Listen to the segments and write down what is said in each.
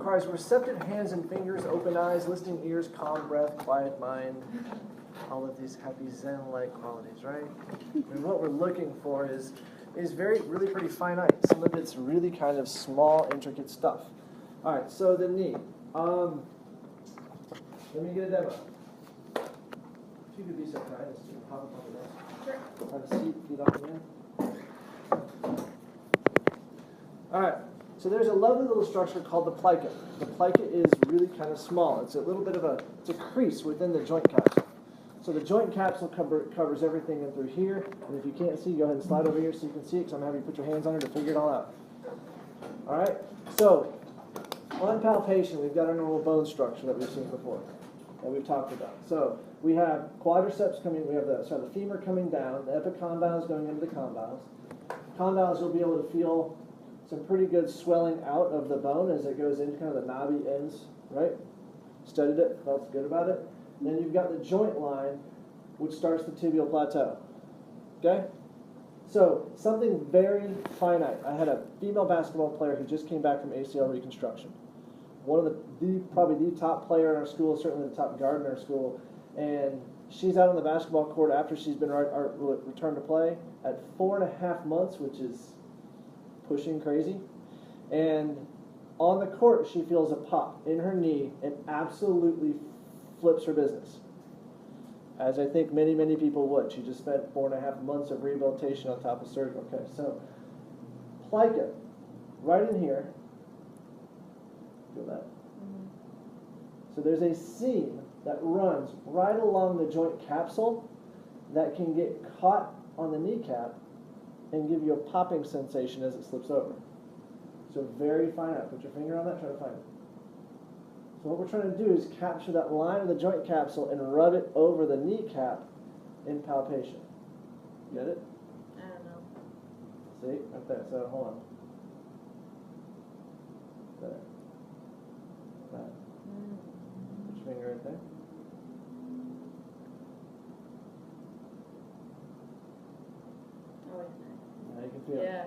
requires receptive hands and fingers, open eyes, listening ears, calm breath, quiet mind, all of these happy Zen-like qualities, right? And what we're looking for is really pretty finite. Some of it's really kind of small, intricate stuff. All right, so the knee. Let me get a demo. If you could be so kind as to pop up on the desk. Sure. Have a seat, feet off the end. All right, so there's a lovely little structure called the plica. The plica is really kind of small. It's a little bit of it's a crease within the joint capsule. So the joint capsule covers everything in through here. And if you can't see, go ahead and slide over here so you can see it, because I'm going to have you put your hands on it to figure it all out. All right, so on palpation, we've got our normal bone structure that we've seen before, that we've talked about. So we have quadriceps coming, we have the femur coming down, the epicondyles going into the condyles. Condyles, you'll be able to feel some pretty good swelling out of the bone as it goes into kind of the knobby ends, right? Studied it, felt good about it. Then you've got the joint line, which starts the tibial plateau. Okay? So, something very finite. I had a female basketball player who just came back from ACL reconstruction. One of probably the top player in our school, certainly the top guard in our school. And she's out on the basketball court after she's been returned to play at 4.5 months, which is pushing crazy. And on the court, she feels a pop in her knee and absolutely flips her business, as I think many, many people would. She just spent 4.5 months of rehabilitation on top of surgery. Okay, so plica, right in here. Feel that? Mm-hmm. So there's a seam that runs right along the joint capsule that can get caught on the kneecap and give you a popping sensation as it slips over. So very finite. Put your finger on that, try to find it. So what we're trying to do is capture that line of the joint capsule and rub it over the kneecap in palpation. Get it? I don't know. See? Right there. So hold on. There. That. Put your finger right there. Oh, wait. Now you can feel it. Yeah.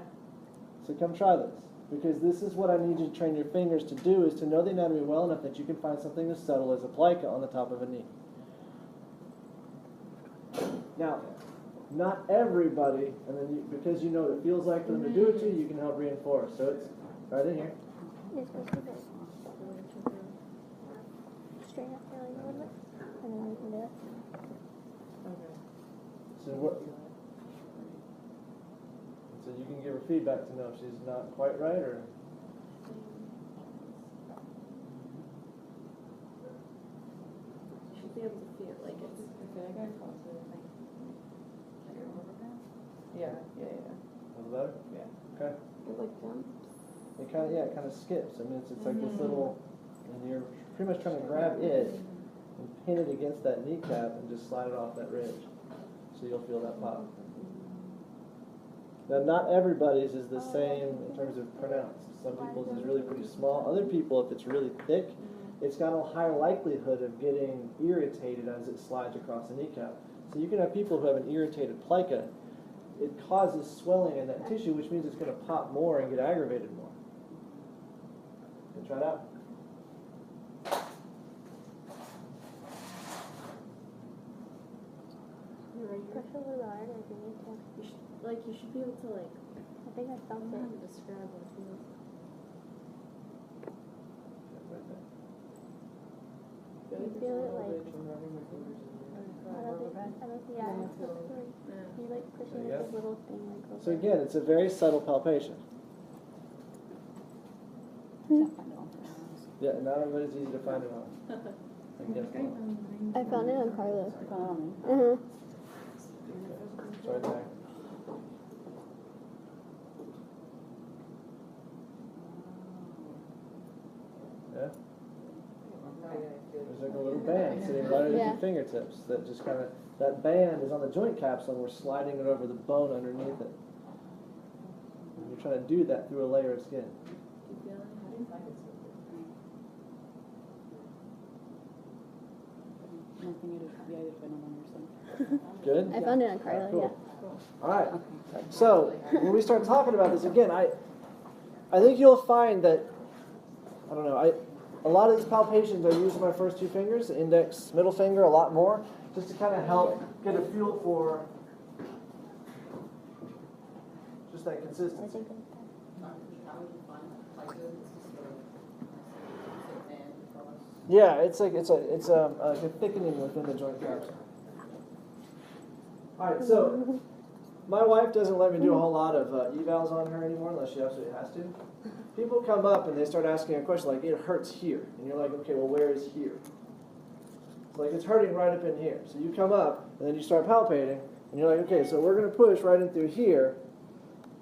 So come try this, because this is what I need you to train your fingers to do, is to know the anatomy well enough that you can find something as subtle as a plica on the top of a knee. Now, not everybody, and then because you know what it feels like for them to do it to you, you can help reinforce. So it's right in here. Straight up there like a little bit, and then we can do it. Okay. So what? So you can give her feedback to know if she's not quite right, or. You should be able to feel like it's. Yeah. A little better? Yeah. Okay. It like jumps. It kind of skips. I mean, it's like this little, and you're pretty much trying to grab it and pin it against that kneecap and just slide it off that ridge. So you'll feel that pop. Now, not everybody's is the same in terms of pronounced. Some people's is really pretty small. Other people, if it's really thick, it's got a higher likelihood of getting irritated as it slides across the kneecap. So you can have people who have an irritated plica. It causes swelling in that tissue, which means it's going to pop more and get aggravated more. Can you try it out? Push a little harder if you need to. You should be able to I think I I felt don't know how it. to describe what it feels. Right there. You feel it like, I yeah, it's like, you like pushing There you this go. little thing like over. So again, it's a very subtle palpation. Yeah, not everybody's easy to find it on. I guess not. I found it on Carlos. It's right there. Yeah? There's like a little band sitting right at Yeah. your fingertips that just kind of, that band is on the joint capsule and we're sliding it over the bone underneath it. And you're trying to do that through a layer of skin. Do you feel it? How do you find it? Good? I found it on Carlos, Cool. yeah. All right. So when we start talking about this again, I think you'll find that I don't know. A lot of these palpations I use my first two fingers, the index, middle finger, a lot more, just to kind of help get a feel for just that consistency. Yeah, it's like it's a thickening within the joint capsule. All right, so my wife doesn't let me do a whole lot of evals on her anymore unless she absolutely has to. People come up and they start asking a question like, it hurts here. And you're like, okay, well, where is here? It's like, it's hurting right up in here. So you come up and then you start palpating and you're like, okay, so we're going to push right in through here.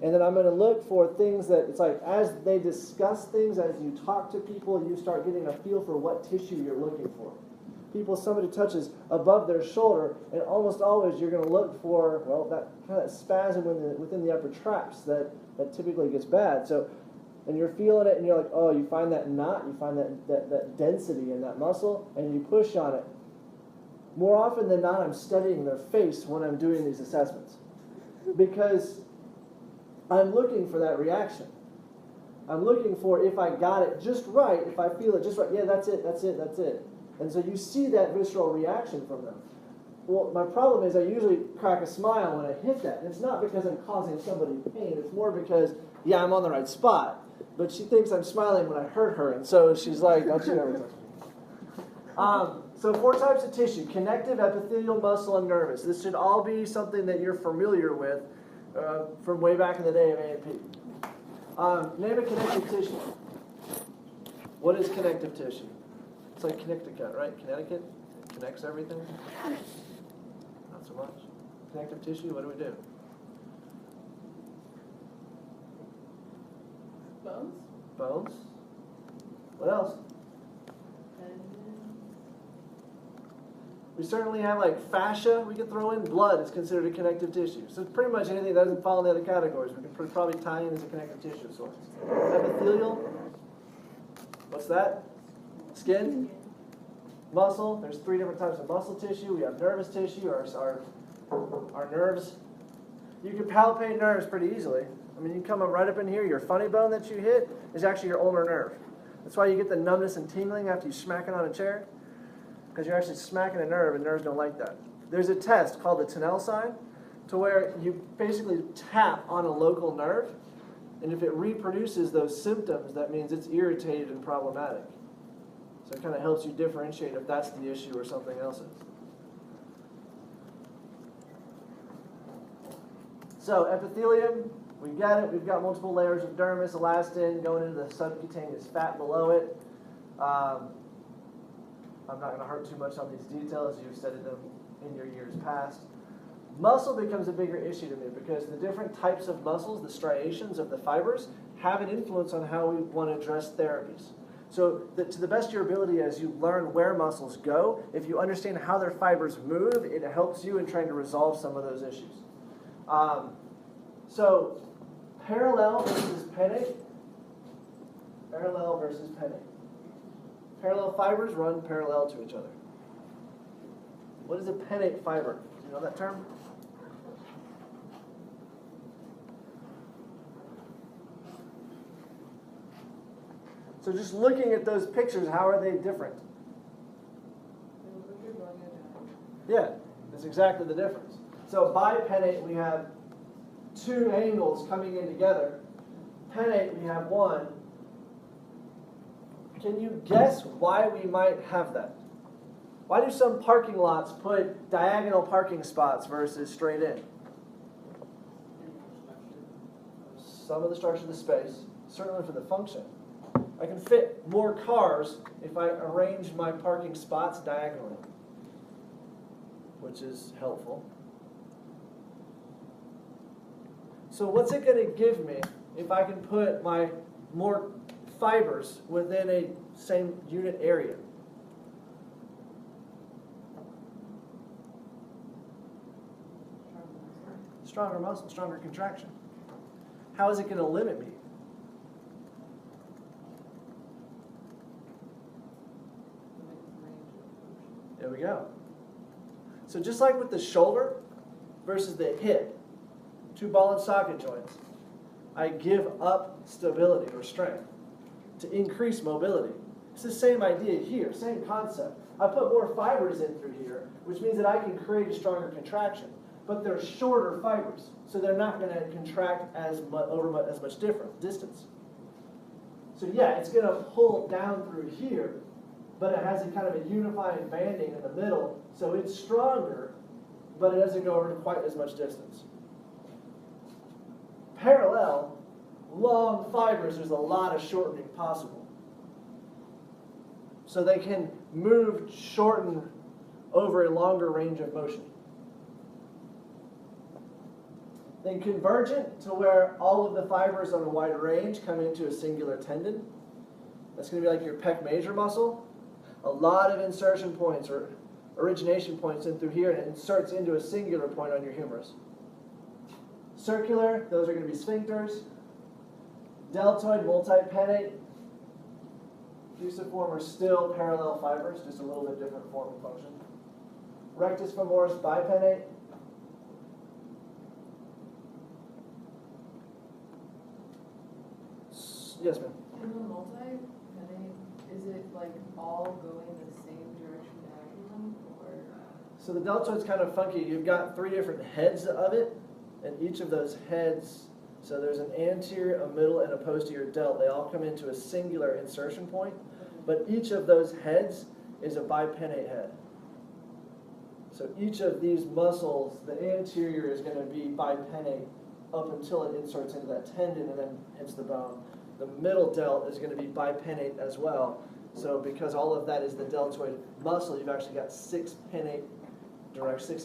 And then I'm going to look for things that, it's like, as they discuss things, as you talk to people, you start getting a feel for what tissue you're looking for. Somebody touches above their shoulder, and almost always you're going to look for, well, that kind of spasm within the upper traps that typically gets bad. So, and you're feeling it, and you're like, oh, you find that knot, you find that density in that muscle, and you push on it. More often than not, I'm studying their face when I'm doing these assessments, because I'm looking for that reaction. I'm looking for if I got it just right, if I feel it just right. Yeah, that's it, that's it, that's it. And so you see that visceral reaction from them. Well, my problem is I usually crack a smile when I hit that. And it's not because I'm causing somebody pain. It's more because, yeah, I'm on the right spot. But she thinks I'm smiling when I hurt her. And so she's like, don't you ever touch me. So 4 types of tissue: connective, epithelial, muscle, and nervous. This should all be something that you're familiar with from way back in the day of A&P. Name a connective tissue. What is connective tissue? It's like Connecticut, right? Connecticut connects everything. Not so much. Connective tissue, what do? Bones? Bones. What else? We certainly have like fascia we can throw in. Blood is considered a connective tissue. So pretty much anything that doesn't fall in the other categories, we can probably tie in as a connective tissue source. Epithelial. What's that? Skin. Muscle. There's 3 different types of muscle tissue. We have nervous tissue, our nerves. You can palpate nerves pretty easily. I mean, you come up right up in here. Your funny bone that you hit is actually your ulnar nerve. That's why you get the numbness and tingling after you smack it on a chair, because you're actually smacking a nerve, and nerves don't like that. There's a test called the Tinel sign, to where you basically tap on a local nerve, and if it reproduces those symptoms, that means it's irritated and problematic. So it kind of helps you differentiate if that's the issue or something else is. So epithelium, we got it. We've got multiple layers of dermis, elastin, going into the subcutaneous fat below it. I'm not going to harp too much on these details. You've studied them in your years past. Muscle becomes a bigger issue to me because the different types of muscles, the striations of the fibers, have an influence on how we want to address therapies. So to the best of your ability, as you learn where muscles go, if you understand how their fibers move, it helps you in trying to resolve some of those issues. So parallel versus pennate. Parallel versus pennate. Parallel fibers run parallel to each other. What is a pennate fiber? Do you know that term? So just looking at those pictures, how are they different? Yeah, that's exactly the difference. So bipennate, we have 2 angles coming in together. Pennate, we have 1. Can you guess why we might have that? Why do some parking lots put diagonal parking spots versus straight in? Some of the structure of the space, certainly for the function. I can fit more cars if I arrange my parking spots diagonally, which is helpful. So what's it going to give me if I can put my more fibers within a same unit area? Stronger muscle, stronger contraction. How is it going to limit me? There we go. So just like with the shoulder versus the hip, 2 ball and socket joints, I give up stability or strength. to increase mobility. It's the same idea here, same concept. I put more fibers in through here, which means that I can create a stronger contraction. But they're shorter fibers, so they're not going to contract over as much distance. So yeah, it's going to pull down through here, but it has a kind of a unifying banding in the middle, so it's stronger, but it doesn't go over quite as much distance. Parallel, long fibers, there's a lot of shortening possible. So they can shorten over a longer range of motion. Then convergent, to where all of the fibers on a wide range come into a singular tendon. That's going to be like your pec major muscle. A lot of insertion points or origination points in through here, and it inserts into a singular point on your humerus. Circular, those are going to be sphincters. Deltoid, multipennate. Fusiform are still parallel fibers, just a little bit different form and function. Rectus femoris, bipennate. Yes, ma'am. In the multi-pennate, is it like all going the same direction diagonally, or? So the deltoid's kind of funky. You've got 3 different heads of it, and each of those heads, so there's an anterior, a middle, and a posterior delt. They all come into a singular insertion point, but each of those heads is a bipennate head. So each of these muscles, the anterior is going to be bipennate up until it inserts into that tendon and then hits the bone. The middle delt is going to be bipennate as well. So because all of that is the deltoid muscle, you've actually got 6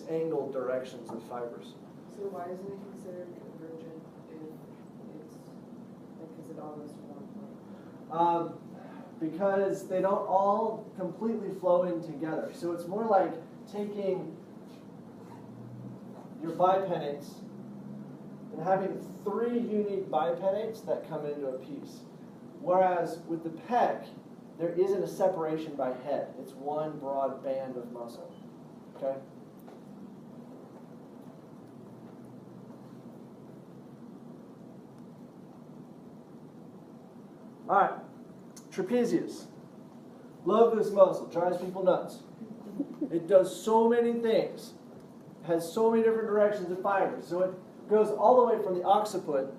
angled directions of fibers. So why isn't it considered convergent if it's, because it all goes to one point? Because they don't all completely flow in together. So it's more like taking your bipennates and having 3 unique bipennates that come into a piece. Whereas with the pec, there isn't a separation by head. It's one broad band of muscle. Okay? All right, trapezius. Love this muscle, drives people nuts. It does so many things, has so many different directions of fibers. So it goes all the way from the occiput,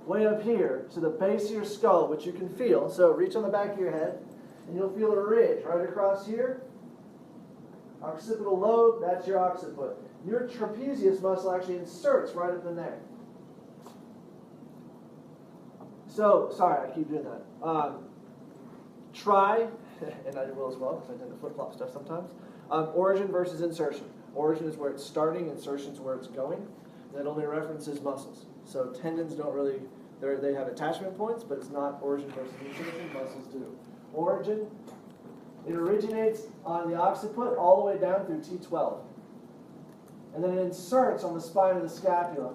way up here, to the base of your skull, which you can feel. So reach on the back of your head, and you'll feel a ridge right across here. Occipital lobe, that's your occiput. Your trapezius muscle actually inserts right up in there. So, sorry, I keep doing that. Try, and I will as well, because I tend to flip-flop stuff sometimes. Origin versus insertion. Origin is where it's starting, insertion is where it's going. That only references muscles. So tendons don't really, they have attachment points, but it's not origin versus insertion, muscles do. Origin, it originates on the occiput all the way down through T12. And then it inserts on the spine of the scapula.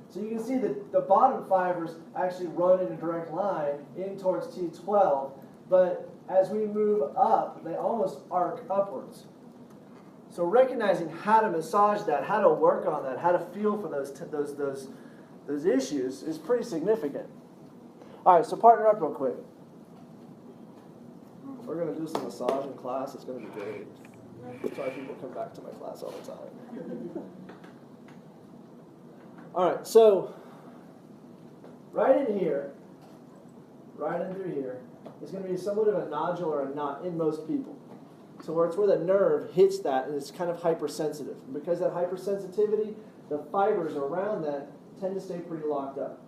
So you can see that the bottom fibers actually run in a direct line in towards T12, but as we move up, they almost arc upwards. So recognizing how to massage that, how to work on that, how to feel for those issues is pretty significant. All right, so partner up real quick. We're going to do some massage in class. It's going to be great. That's why people come back to my class all the time. All right, so right in here, right in through here, is going to be somewhat of a nodule or a knot in most people. So it's where the nerve hits that, and it's kind of hypersensitive. And because of that hypersensitivity, the fibers around that tend to stay pretty locked up.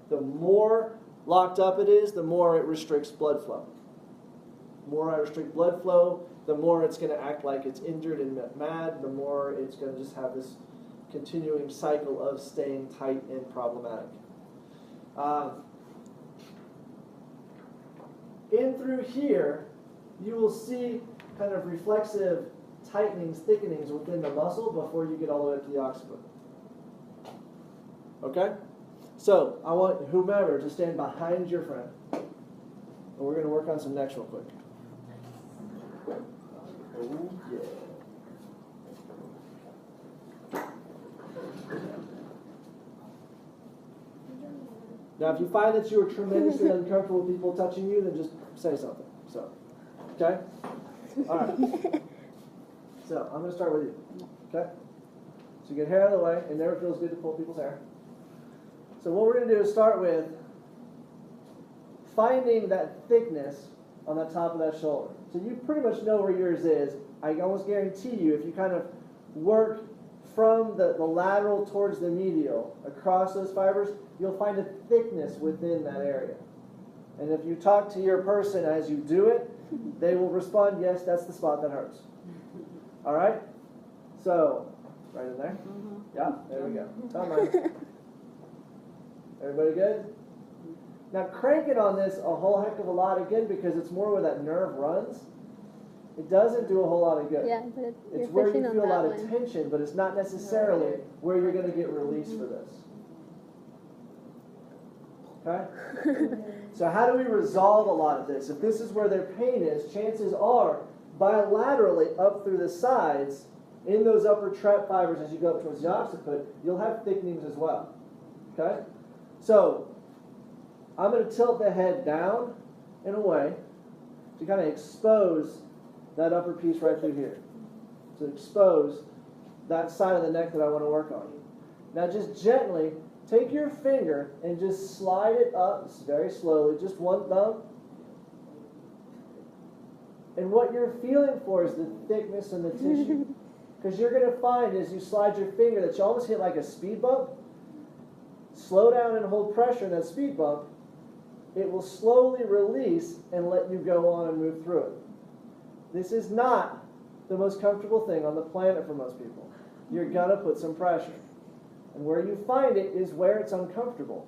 The more locked up it is, the more it restricts blood flow. The more I restrict blood flow, the more it's going to act like it's injured and mad, the more it's going to just have this continuing cycle of staying tight and problematic. In through here, you will see kind of reflexive tightenings, thickenings within the muscle before you get all the way up to the occiput. Okay? So, I want whomever to stand behind your friend. And we're going to work on some necks real quick. Oh, yeah. Now, if you find that you are tremendously uncomfortable with people touching you, then just say something. So, okay? All right. So, I'm going to start with you. Okay? So, you get hair out of the way. It never feels good to pull people's hair. So, what we're going to do is start with finding that thickness on the top of that shoulder. So, you pretty much know where yours is. I almost guarantee you, if you kind of work from the lateral towards the medial across those fibers, you'll find a thickness within that area. And if you talk to your person as you do it, they will respond, yes, that's the spot that hurts. All right? So, right in there? Yeah, there we go. Don't mind. Everybody good? Now, cranking on this a whole heck of a lot again because it's more where that nerve runs. It doesn't do a whole lot of good. Yeah, but It's you're where you pushing on feel a that lot of one. tension, but it's not necessarily where you're going to get release for this. Okay? So how do we resolve a lot of this? If this is where their pain is, chances are bilaterally up through the sides, in those upper trap fibers as you go up towards the occiput, you'll have thickenings as well. Okay? So I'm going to tilt the head down in a way to kind of expose that upper piece right through here. To expose that side of the neck that I want to work on. Now just gently take your finger and just slide it up very slowly, just one thumb. And what you're feeling for is the thickness in the tissue. Because you're going to find as you slide your finger that you almost hit like a speed bump. Slow down and hold pressure in that speed bump. It will slowly release and let you go on and move through it. This is not the most comfortable thing on the planet for most people. You're going to put some pressure. And where you find it is where it's uncomfortable.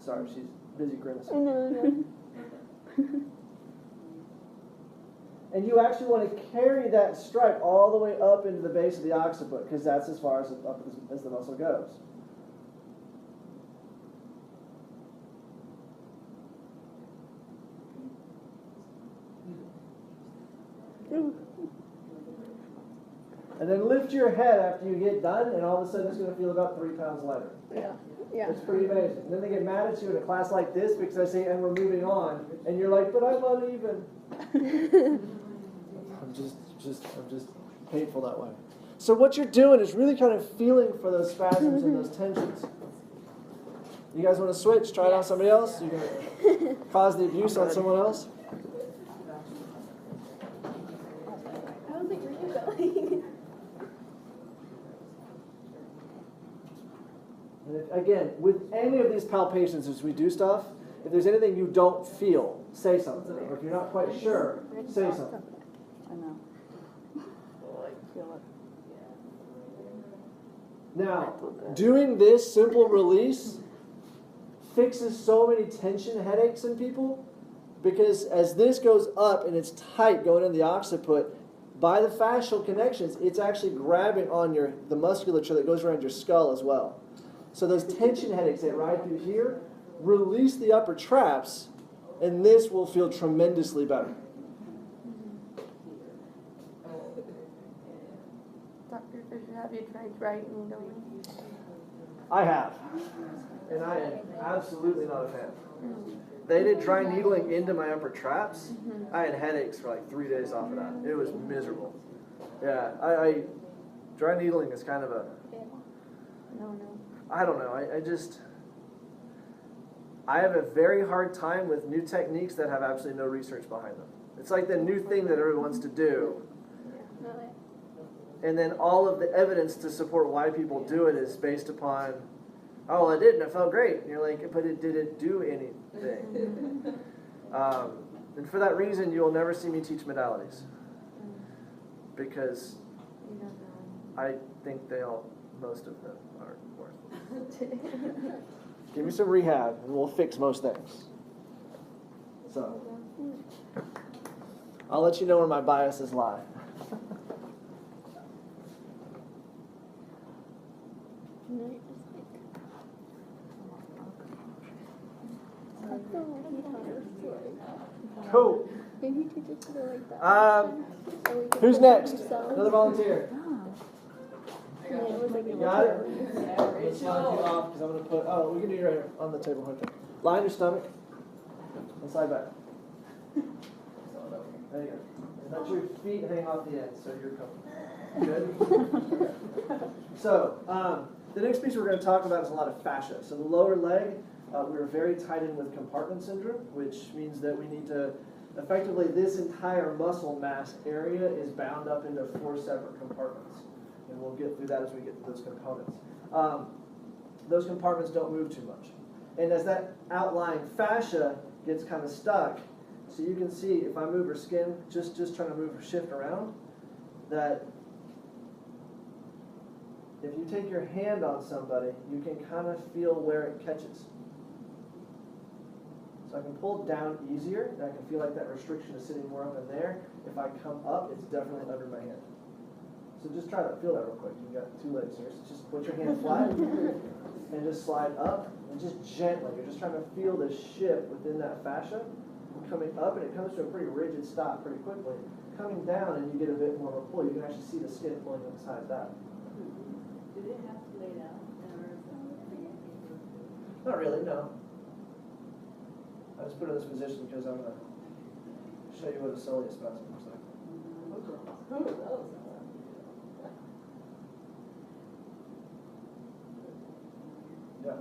Sorry, she's busy grimacing. No. And you actually want to carry that stripe all the way up into the base of the occiput, because that's as far as up as the muscle goes. And then lift your head after you get done, and all of a sudden it's going to feel about 3 pounds lighter. Yeah. It's pretty amazing. And then they get mad at you in a class like this because I say, and we're moving on, and you're like, but I'm uneven. I'm just hateful that way. So what you're doing is really kind of feeling for those spasms and those tensions. You guys want to switch? Try it on somebody else? You're going to cause the abuse on someone else? I was like, where are you going? And again, with any of these palpations as we do stuff, if there's anything you don't feel, say something. Or if you're not quite sure, say something. I know. Oh, I feel it. Now, doing this simple release fixes so many tension headaches in people because as this goes up and it's tight going in the occiput, by the fascial connections, it's actually grabbing on the musculature that goes around your skull as well. So those tension headaches that ride through here, release the upper traps, and this will feel tremendously better. Dr. Fisher, have you tried writing needling? I have. And I am absolutely not a fan. They did dry needling into my upper traps. I had headaches for like 3 days off of that. It was miserable. Yeah, dry needling is kind of a, No. I don't know, I have a very hard time with new techniques that have absolutely no research behind them. It's like the new thing that everyone wants to do. And then all of the evidence to support why people do it is based upon, oh, well, I did and it felt great. And you're like, but it didn't do anything. And for that reason, you'll never see me teach modalities. Because I think most of them are worthless. Give me some rehab and we'll fix most things. So, I'll let you know where my biases lie. Cool. Maybe you could just go like that. Who's next? Another volunteer. Yeah, it was like You a got it? Yeah, I'm gonna slide you off because I'm gonna put, oh, we can do it right here on the table right there. Line your stomach and slide back. There you go. And let your feet hang off the end so you're comfortable. Good? So, the next piece we're going to talk about is a lot of fascia. So the lower leg, we're very tied in with compartment syndrome, which means that we need to, effectively this entire muscle mass area is bound up into 4 separate compartments. And we'll get through that as we get to those components. Those compartments don't move too much. And as that outlying fascia gets kind of stuck, so you can see if I move her skin, just trying to move her shift around, that if you take your hand on somebody, you can kind of feel where it catches. So I can pull down easier, and I can feel like that restriction is sitting more up in there. If I come up, it's definitely under my hand. So just try to feel that real quick. You've got 2 legs here, so just put your hand flat and just slide up, and just gently. You're just trying to feel the shift within that fascia. Coming up, and it comes to a pretty rigid stop pretty quickly. Coming down, and you get a bit more of a pull. You can actually see the skin pulling inside that. Did it have to lay down? Not really, no. I just put it in this position because I'm going to show you what a soleus spasm looks like. Yeah.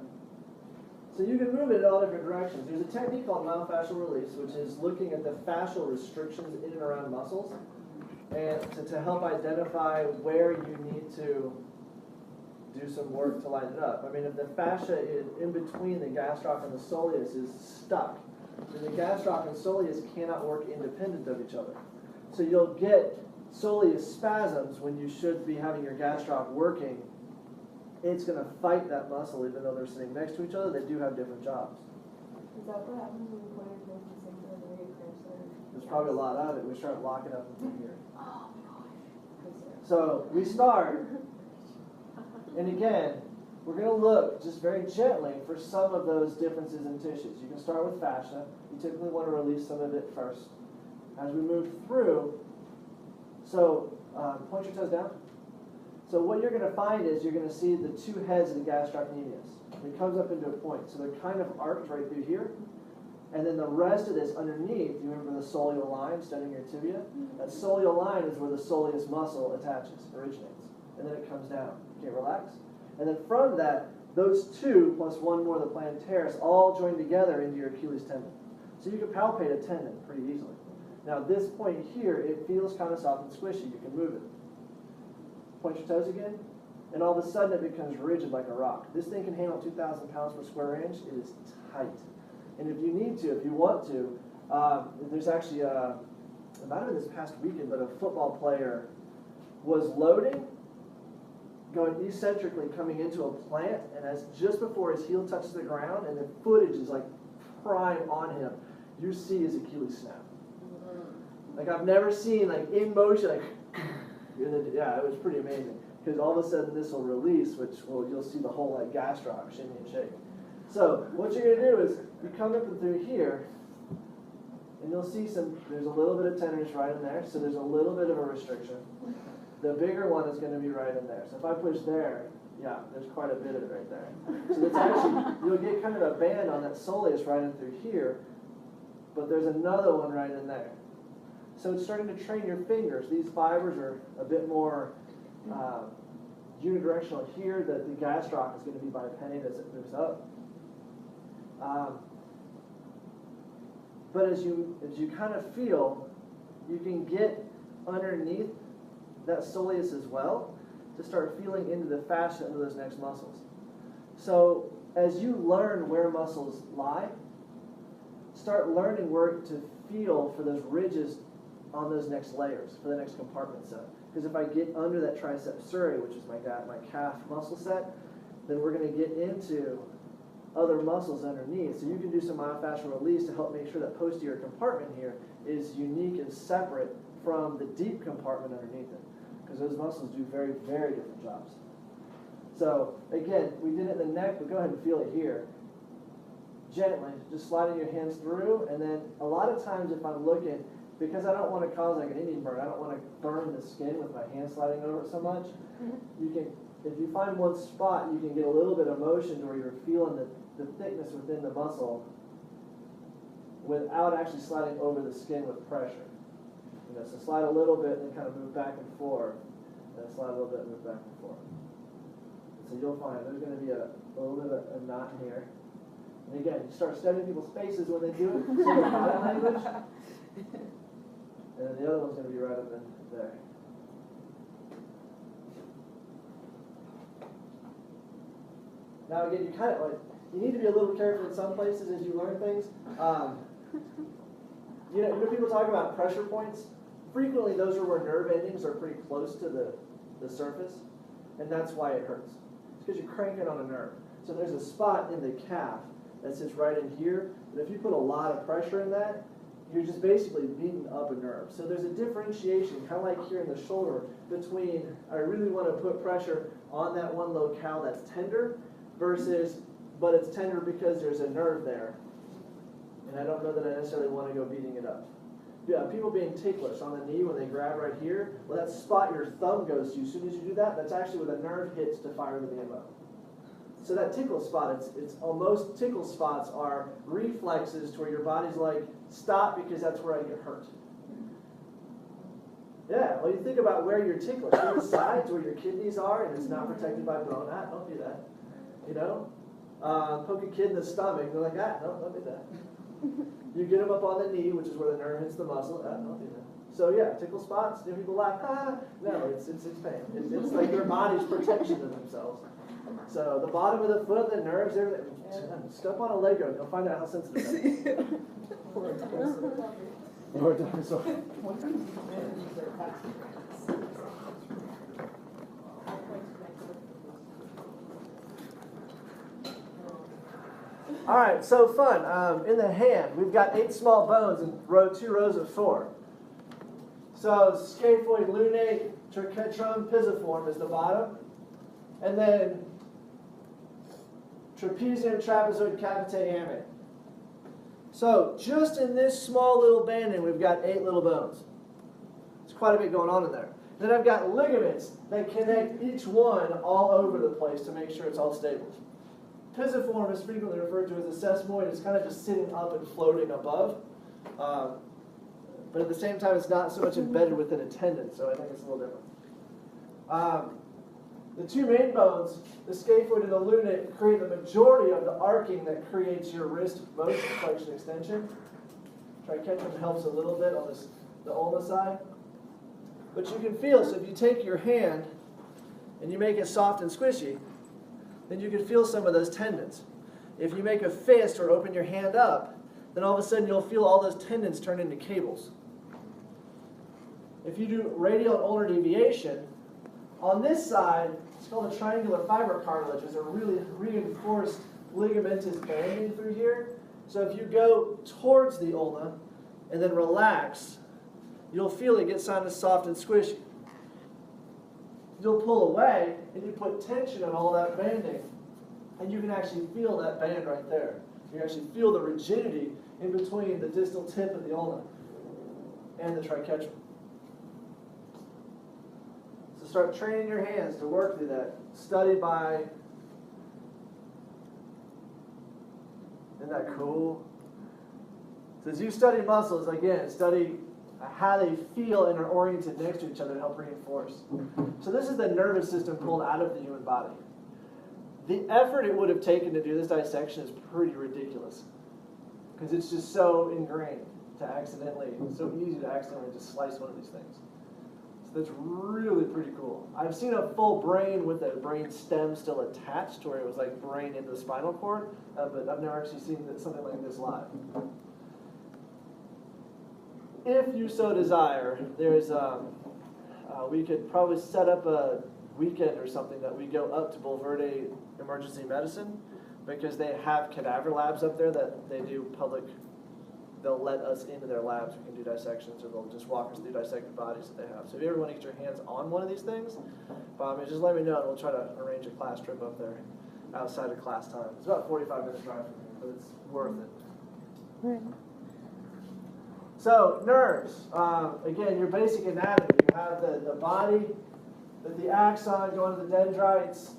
So you can move it in all different directions. There's a technique called myofascial release, which is looking at the fascial restrictions in and around muscles, and to help identify where you need to do some work to line it up. I mean, if the fascia in between the gastroc and the soleus is stuck, then the gastroc and soleus cannot work independent of each other. So you'll get soleus spasms when you should be having your gastroc working. It's going to fight that muscle even though they're sitting next to each other. They do have different jobs. Is that what happens when the pointer goes the same time where you cramps there? There's probably a lot of it. We start locking up in here. Oh my gosh. So we start, and again, we're going to look just very gently for some of those differences in tissues. You can start with fascia. You typically want to release some of it first. As we move through, so point your toes down. So what you're going to find is you're going to see the 2 heads of the gastrocnemius. It comes up into a point. So they're kind of arched right through here. And then the rest of this underneath, you remember the soleal line studying your tibia? That soleal line is where the soleus muscle attaches, originates. And then it comes down. Okay, relax. And then from that, those 2 plus 1 more, the plantaris, all join together into your Achilles tendon. So you can palpate a tendon pretty easily. Now this point here, it feels kind of soft and squishy. You can move it. Point your toes again, and all of a sudden it becomes rigid like a rock. This thing can handle 2,000 pounds per square inch. It is tight. And if you need to, if you want to, there's actually, it might have been this past weekend, but a football player was loading, going eccentrically coming into a plant, and as just before his heel touches the ground, and the footage is like prime on him, you see his Achilles snap. Like I've never seen, like in motion, like, yeah, it was pretty amazing. Because all of a sudden this will release, which you'll see the whole like gastroc shimmy and shake. So what you're going to do is you come up and through here, and you'll see there's a little bit of tenderness right in there, so there's a little bit of a restriction. The bigger one is going to be right in there. So if I push there, yeah, there's quite a bit of it right there. So it's actually, you'll get kind of a band on that soleus right in through here, but there's another one right in there. So it's starting to train your fingers. These fibers are a bit more unidirectional here. The gastroc is going to be bipentate as it moves up. But as you kind of feel, you can get underneath that soleus as well to start feeling into the fascia into those next muscles. So as you learn where muscles lie, start learning where to feel for those ridges on those next layers, for the next compartment set. Because if I get under that triceps surae, which is my calf muscle set, then we're going to get into other muscles underneath. So you can do some myofascial release to help make sure that posterior compartment here is unique and separate from the deep compartment underneath it. Because those muscles do very, very different jobs. So again, we did it in the neck, but go ahead and feel it here. Gently, just sliding your hands through, and then a lot of times if I'm looking, because I don't want to cause like an Indian burn, I don't want to burn the skin with my hand sliding over it so much, you can if you find one spot, you can get a little bit of motion where you're feeling the thickness within the muscle without actually sliding over the skin with pressure. So slide a little bit and then kind of move back and forth. And then slide a little bit and move back and forth. So you'll find there's going to be a little bit of a knot here. And again, you start studying people's faces when they do it, so the body language. And then the other one's going to be right up in there. Now again, you kind of you need to be a little careful in some places as you learn things. You know people talk about pressure points. Frequently, those are where nerve endings are pretty close to the surface, and that's why it hurts. It's because you're cranking on a nerve. So there's a spot in the calf that sits right in here, and if you put a lot of pressure in that, you're just basically beating up a nerve. So there's a differentiation, kind of like here in the shoulder, between I really want to put pressure on that one locale that's tender versus, but it's tender because there's a nerve there. And I don't know that I necessarily want to go beating it up. Yeah, people being ticklish on the knee when they grab right here, well, that spot your thumb goes to, as soon as you do that, that's actually where the nerve hits to fire the VMO. So that tickle spot, it's almost tickle spots are reflexes to where your body's like, stop because that's where I get hurt. Yeah, well, you think about where you're ticklish. On the sides where your kidneys are and it's not protected by bone. Don't do that. Poke a kid in the stomach. They're like, no, don't do that. You get them up on the knee, which is where the nerve hits the muscle. Don't do that. So yeah, tickle spots. People laugh. No, it's pain. It's like their body's protection of themselves. So the bottom of the foot, the nerves, everything. Step on a Lego, and you'll find out how sensitive that is. Or a dinosaur. All right, so fun. In the hand, we've got 8 small bones and 2 rows of 4. So scaphoid, lunate, triquetrum, pisiform is the bottom. And then trapezium, trapezoid, capitate, hamate. So just in this small little banding, we've got 8 little bones. There's quite a bit going on in there. Then I've got ligaments that connect each one all over the place to make sure it's all stable. Pisiform is frequently referred to as a sesamoid. It's kind of just sitting up and floating above. But at the same time, it's not so much embedded within a tendon, so I think it's a little different. The 2 main bones, the scaphoid and the lunate, create the majority of the arcing that creates your wrist motion, flexion, extension. Triquetrum helps a little bit on the ulna side. But you can feel, so if you take your hand and you make it soft and squishy, then you can feel some of those tendons. If you make a fist or open your hand up, then all of a sudden you'll feel all those tendons turn into cables. If you do radial and ulnar deviation, on this side, it's called a triangular fiber cartilage. There's a really reinforced ligamentous banding through here. So if you go towards the ulna and then relax, you'll feel it get kind of soft and squishy. You'll pull away and you put tension on all that banding, and you can actually feel that band right there. You actually feel the rigidity in between the distal tip of the ulna and the triquetrum. So start training your hands to work through that. Study by, isn't that cool? So as you study muscles, again, study how they feel and are oriented next to each other to help reinforce. So this is the nervous system pulled out of the human body. The effort it would have taken to do this dissection is pretty ridiculous, because it's just so ingrained to accidentally, so easy to accidentally just slice one of these things. So that's really pretty cool. I've seen a full brain with a brain stem still attached, where it was like brain into the spinal cord, but I've never actually seen something like this live. If you so desire, there's we could probably set up a weekend or something that we go up to Bulverde Emergency Medicine, because they have cadaver labs up there that they do public. They'll let us into their labs. We can do dissections, or they'll just walk us through dissected bodies that they have. So if you ever want to get your hands on one of these things, just let me know, and we'll try to arrange a class trip up there outside of class time. It's about a 45-minute drive from here, but it's worth it. Right. So nerves, again, your basic anatomy. You have the body, that the axon going to the dendrites,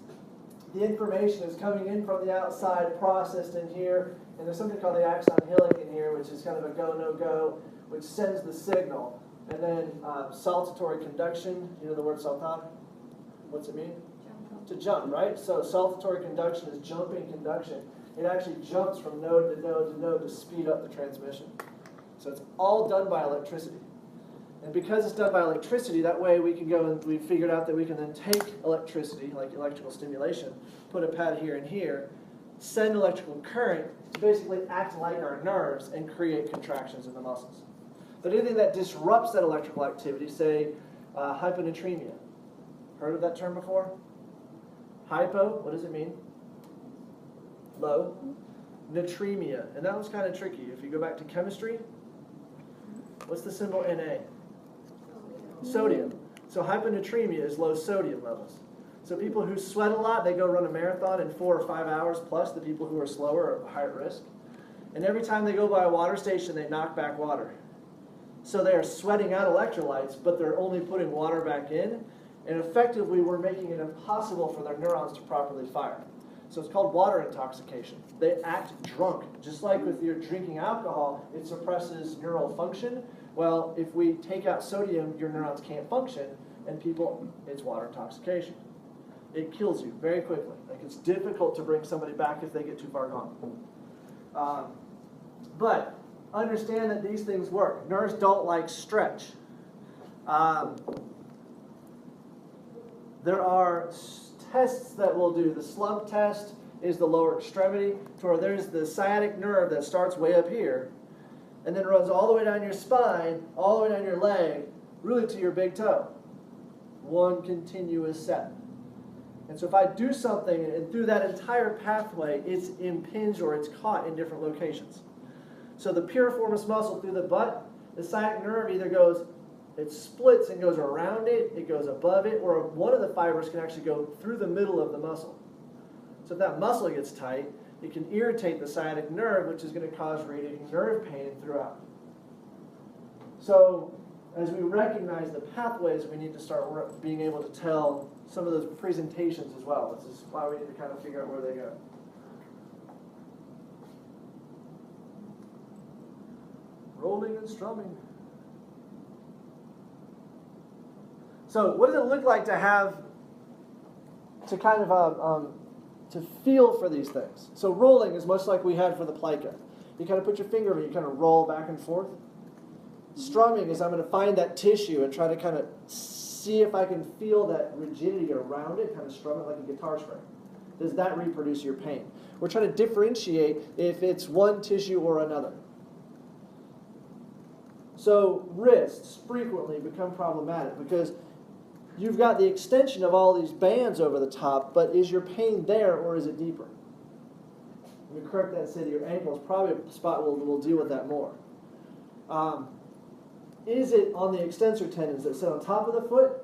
the information is coming in from the outside, processed in here, and there's something called the axon hillock in here, which is kind of a go, no go, which sends the signal. And then saltatory conduction, you know the word saltar? What's it mean? To jump, right? So saltatory conduction is jumping conduction. It actually jumps from node to node to node to speed up the transmission. So it's all done by electricity. And because it's done by electricity, that way we can go and we figured out that we can then take electricity, like electrical stimulation, put a pad here and here, send electrical current to basically act like our nerves and create contractions in the muscles. But anything that disrupts that electrical activity, say hyponatremia. Heard of that term before? Hypo, what does it mean? Low. Natremia, and that was kind of tricky. If you go back to chemistry, what's the symbol Na? Sodium. So hyponatremia is low sodium levels. So people who sweat a lot, they go run a marathon in 4 or 5 hours plus. The people who are slower are at higher risk. And every time they go by a water station, they knock back water. So they are sweating out electrolytes, but they're only putting water back in. And effectively, we're making it impossible for their neurons to properly fire. So it's called water intoxication. They act drunk. Just like with your drinking alcohol, it suppresses neural function. Well, if we take out sodium, your neurons can't function, and people, it's water intoxication. It kills you very quickly. Like, it's difficult to bring somebody back if they get too far gone. But understand that these things work. Nerves don't like stretch. There are tests that we'll do. The slump test is the lower extremity, to where there's the sciatic nerve that starts way up here, and then runs all the way down your spine, all the way down your leg, really to your big toe. One continuous set. And so if I do something, and through that entire pathway, it's impinged or it's caught in different locations. So the piriformis muscle through the butt, the sciatic nerve either goes, it splits and goes around it, it goes above it, or one of the fibers can actually go through the middle of the muscle. So if that muscle gets tight, it can irritate the sciatic nerve, which is going to cause radiating nerve pain throughout. So as we recognize the pathways, we need to start being able to tell some of those presentations as well. This is why we need to kind of figure out where they go. Rolling and strumming. So what does it look like to have, to kind of, to feel for these things? So rolling is much like we had for the plica. You kind of put your finger over it, you kind of roll back and forth. Strumming is I'm going to find that tissue and try to kind of see if I can feel that rigidity around it, kind of strum it like a guitar string. Does that reproduce your pain? We're trying to differentiate if it's one tissue or another. So wrists frequently become problematic because you've got the extension of all these bands over the top, but is your pain there or is it deeper? Let me correct that and say that your ankle is probably a spot we'll deal with that more. Is it on the extensor tendons that sit on top of the foot,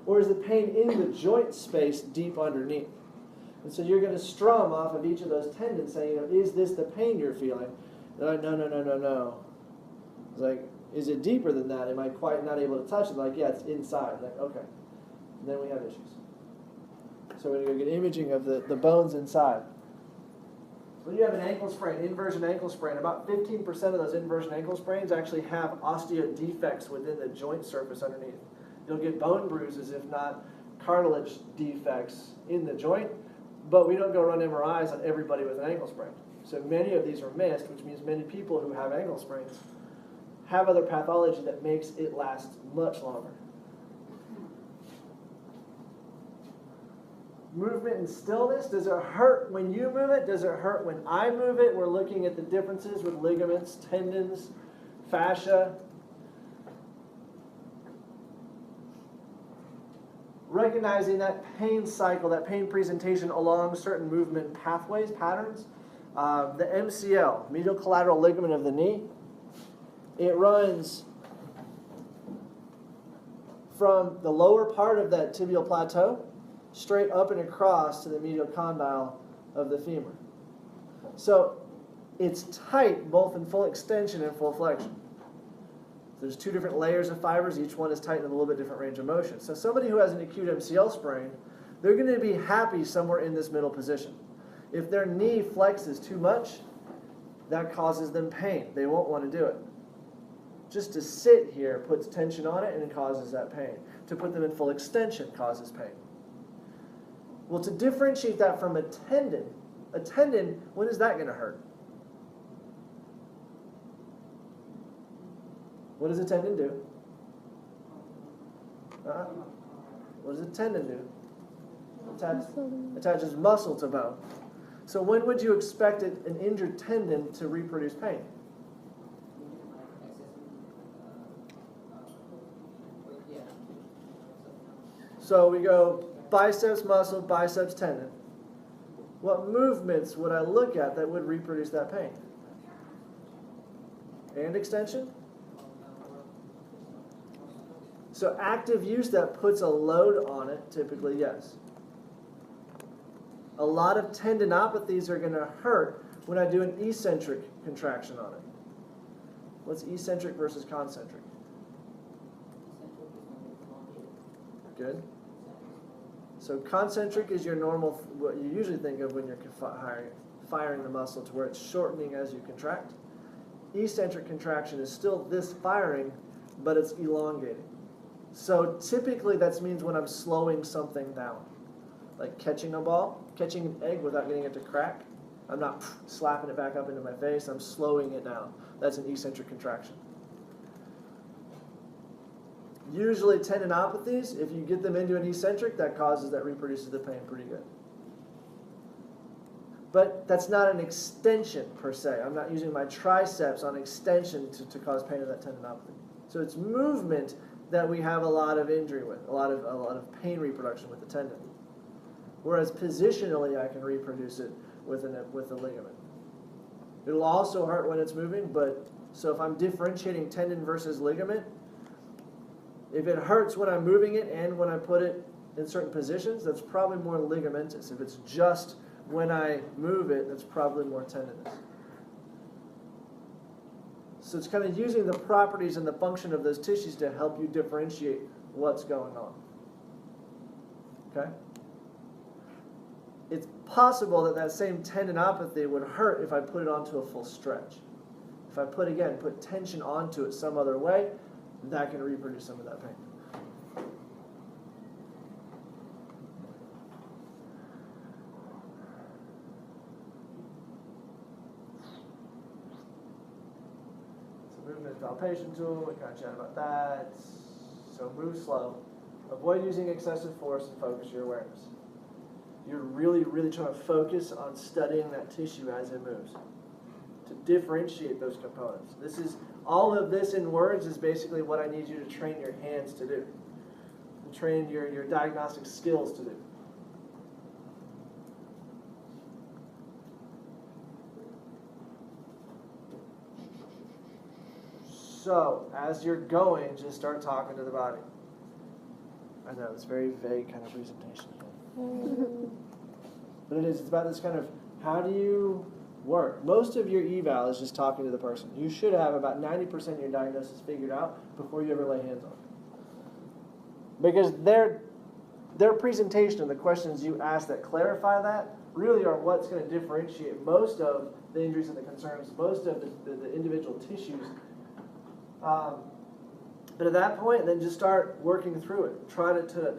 or is the pain in the joint space deep underneath? And so you're going to strum off of each of those tendons saying, is this the pain you're feeling? They're like, no. It's like, is it deeper than that? Am I quite not able to touch it? Like, yeah, it's inside. Like, okay. And then we have issues. So we're going to go get imaging of the bones inside. When you have an ankle sprain, inversion ankle sprain, about 15% of those inversion ankle sprains actually have osteo defects within the joint surface underneath. You'll get bone bruises, if not cartilage defects in the joint, but we don't go run MRIs on everybody with an ankle sprain. So many of these are missed, which means many people who have ankle sprains have other pathology that makes it last much longer. Movement and stillness. Does it hurt when you move it? Does it hurt when I move it? We're looking at the differences with ligaments, tendons, fascia. Recognizing that pain cycle, that pain presentation along certain movement pathways, patterns. The MCL, medial collateral ligament of the knee, it runs from the lower part of that tibial plateau straight up and across to the medial condyle of the femur. So it's tight both in full extension and full flexion. There's two different layers of fibers. Each one is tightened in a little bit different range of motion. So somebody who has an acute MCL sprain, they're going to be happy somewhere in this middle position. If their knee flexes too much, that causes them pain. They won't want to do it. Just to sit here puts tension on it and it causes that pain. To put them in full extension causes pain. Well, to differentiate that from a tendon, when is that going to hurt? What does a tendon do? What does a tendon do? Attaches muscle to bone. So when would you expect an injured tendon to reproduce pain? So we go biceps muscle, biceps tendon. What movements would I look at that would reproduce that pain? And extension? So active use that puts a load on it, typically, yes. A lot of tendinopathies are going to hurt when I do an eccentric contraction on it. What's eccentric versus concentric? Good. So concentric is your normal, what you usually think of when you're firing the muscle to where it's shortening as you contract. Eccentric contraction is still this firing, but it's elongating. So typically that means when I'm slowing something down, like catching a ball, catching an egg without getting it to crack. I'm not slapping it back up into my face, I'm slowing it down. That's an eccentric contraction. Usually tendinopathies, if you get them into an eccentric, that reproduces the pain pretty good. But that's not an extension per se. I'm not using my triceps on extension to cause pain in that tendinopathy. So it's movement that we have a lot of injury with, a lot of pain reproduction with the tendon. Whereas positionally, I can reproduce it with a ligament. It'll also hurt when it's moving, but so if I'm differentiating tendon versus ligament, if it hurts when I'm moving it and when I put it in certain positions, that's probably more ligamentous. If it's just when I move it, that's probably more tendinous. So it's kind of using the properties and the function of those tissues to help you differentiate what's going on. Okay? It's possible that same tendinopathy would hurt if I put it onto a full stretch. If I put tension onto it some other way, that can reproduce some of that pain. So movement palpation tool, we kind of chat about that. So move slow. Avoid using excessive force and focus your awareness. You're really, really trying to focus on studying that tissue as it moves to differentiate those components. All of this in words is basically what I need you to train your hands to do, to train your diagnostic skills to do. So, as you're going, just start talking to the body. I know, it's a very vague kind of presentation. But it's about this kind of, how do you work? Most of your eval is just talking to the person. You should have about 90% of your diagnosis figured out before you ever lay hands on it. Because their presentation and the questions you ask that clarify that really are what's going to differentiate most of the injuries and the concerns, most of the individual tissues. But at that point, then just start working through it. Try to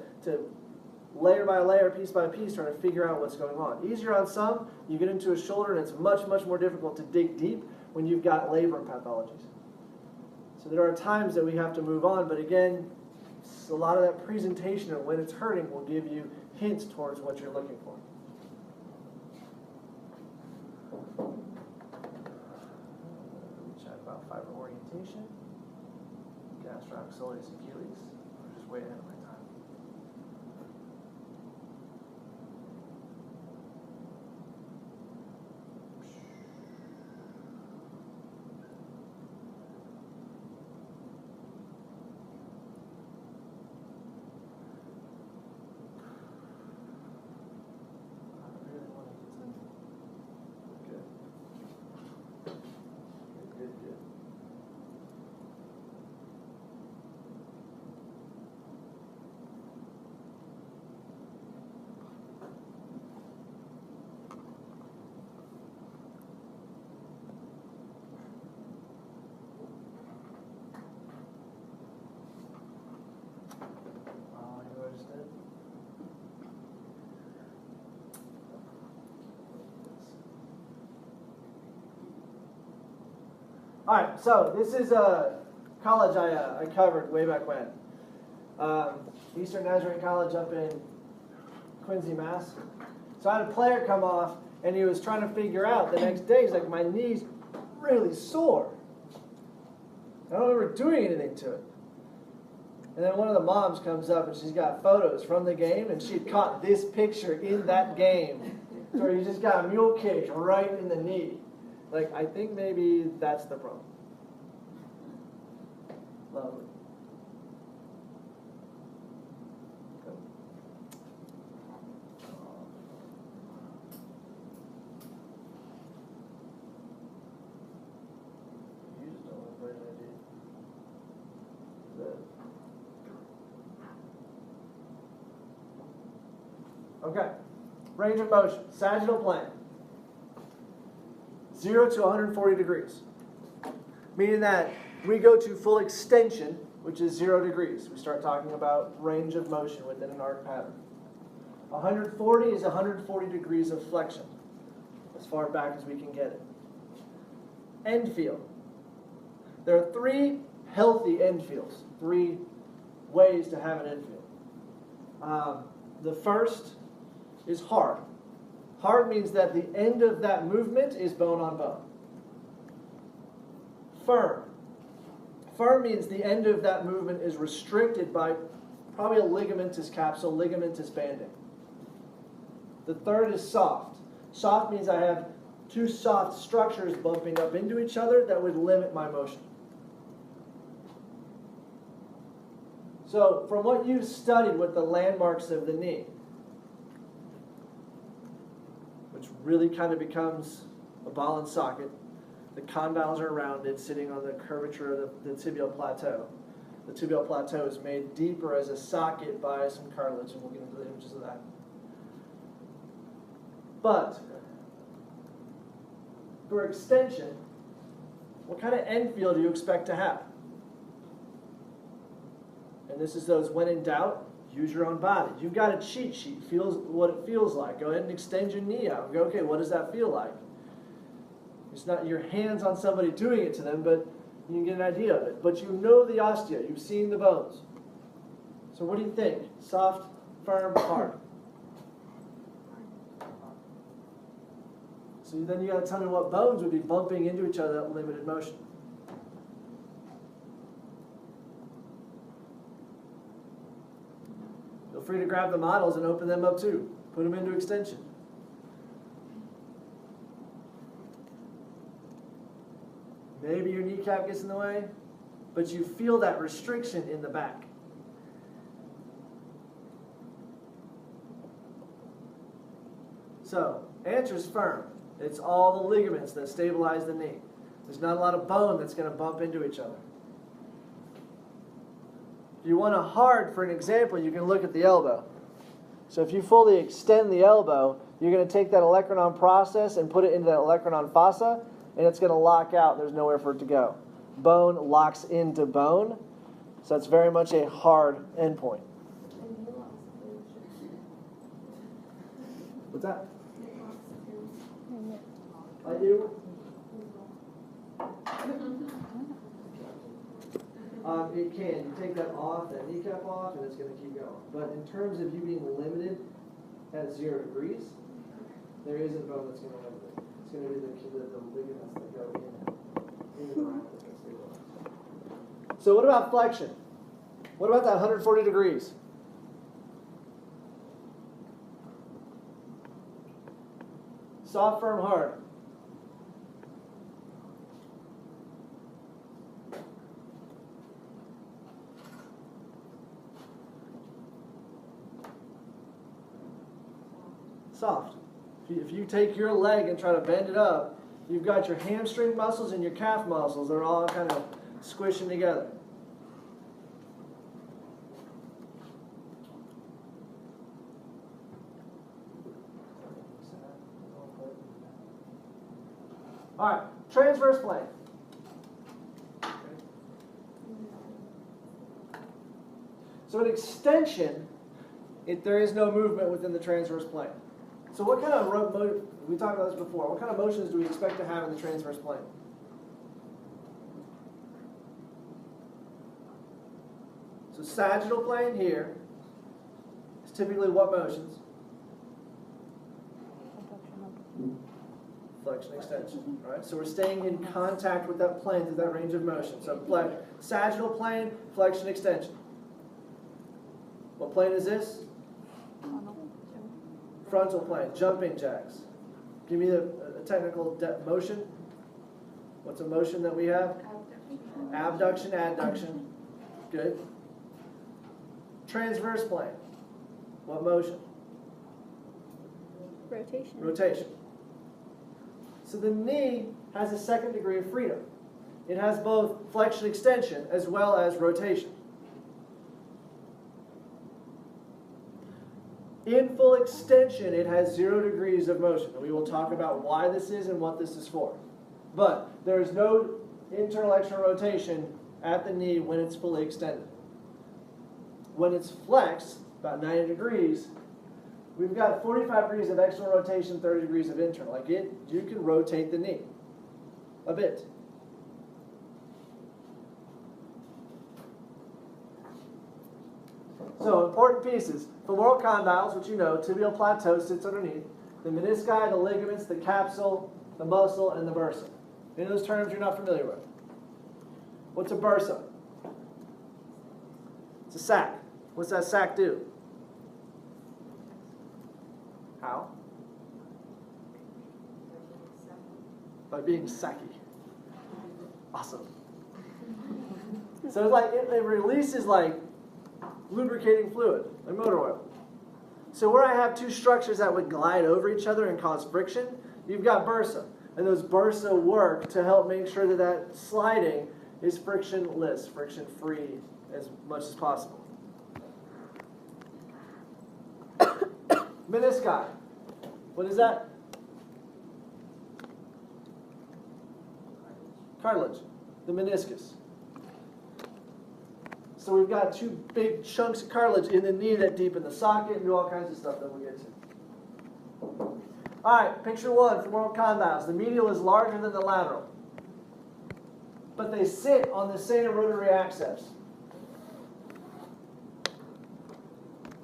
layer by layer, piece by piece, trying to figure out what's going on. Easier on some, you get into a shoulder and it's much, much more difficult to dig deep when you've got labrum pathologies. So there are times that we have to move on, but again, a lot of that presentation of when it's hurting will give you hints towards what you're looking for. We chat about fiber orientation, gastrocnemius Achilles. I'm just way ahead of my time. All right, so this is a college I covered way back when. Eastern Nazarene College up in Quincy, Mass. So I had a player come off, and he was trying to figure out the next day. He's like, my knee's really sore. I don't remember doing anything to it. And then one of the moms comes up, and she's got photos from the game, and she'd caught this picture in that game where he just got mule kicked right in the knee. Like, I think maybe that's the problem. Lovely. You just don't want to play that, dude. Okay. Range of motion. Sagittal plane. 0 to 140 degrees. Meaning that we go to full extension, which is 0 degrees. We start talking about range of motion within an arc pattern. 140 is 140 degrees of flexion, as far back as we can get it. End field. There are 3 healthy end fields, 3 ways to have an end field. The first is hard. Hard means that the end of that movement is bone on bone. Firm. Firm means the end of that movement is restricted by probably a ligamentous capsule, ligamentous banding. The third is soft. Soft means I have 2 soft structures bumping up into each other that would limit my motion. So, from what you've studied with the landmarks of the knee, which really kind of becomes a ball and socket, the condyles are rounded, sitting on the curvature of the tibial plateau. The tibial plateau is made deeper as a socket by some cartilage, and we'll get into the images of that. But, for extension, what kind of end field do you expect to have? And this is those when in doubt, use your own body. You've got a cheat sheet, feels what it feels like. Go ahead and extend your knee out and go, okay, what does that feel like? It's not your hands on somebody doing it to them, but you can get an idea of it. But you know the ostia, you've seen the bones. So what do you think? Soft, firm, hard? So then you got to tell me what bones would be bumping into each other at limited motion. Feel free to grab the models and open them up too. Put them into extension. Maybe your kneecap gets in the way, but you feel that restriction in the back. So, answer is firm. It's all the ligaments that stabilize the knee. There's not a lot of bone that's going to bump into each other. If you want a hard, for an example, you can look at the elbow. So if you fully extend the elbow, you're going to take that olecranon process and put it into that olecranon fossa, and it's going to lock out. There's nowhere for it to go. Bone locks into bone, so it's very much a hard endpoint. What's that? I do. It can. You take that off, that kneecap off, and it's going to keep going. But in terms of you being limited at 0 degrees, there isn't bone that's going to limit it. It's going to be the ligaments that go in and around it that stabilize. So what about flexion? What about that 140 degrees? Soft, firm, hard. Soft. If you take your leg and try to bend it up, you've got your hamstring muscles and your calf muscles. They're all kind of squishing together. All right, transverse plane. So an extension, there is no movement within the transverse plane. So what kind of we talked about this before, what kind of motions do we expect to have in the transverse plane? So sagittal plane here is typically what motions? Flexion, extension, right? So we're staying in contact with that plane through that range of motion. So sagittal plane, flexion, extension. What plane is this? Frontal plane, jumping jacks. Give me a technical motion. What's a motion that we have? Abduction, adduction. Good. Transverse plane. What motion? Rotation. Rotation. So the knee has a second degree of freedom. It has both flexion, extension, as well as rotation. In full extension, it has 0 degrees of motion. And we will talk about why this is and what this is for. But there is no internal external rotation at the knee when it's fully extended. When it's flexed, about 90 degrees, we've got 45 degrees of external rotation, 30 degrees of internal. Like you can rotate the knee a bit. So important pieces. Femoral condyles, which you know, tibial plateau sits underneath. The menisci, the ligaments, the capsule, the muscle, and the bursa. Any of those terms you're not familiar with? What's a bursa? It's a sac. What's that sac do? How? By being sacky. Awesome. So it's like it releases like lubricating fluid, like motor oil. So where I have two structures that would glide over each other and cause friction, you've got bursa. And those bursa work to help make sure that that sliding is frictionless, friction-free as much as possible. Menisci. What is that? Cartilage. The meniscus. So we've got two big chunks of cartilage in the knee that deepen the socket and do all kinds of stuff that we'll get to. All right, picture one, femoral condyles. The medial is larger than the lateral, but they sit on the same rotary axis.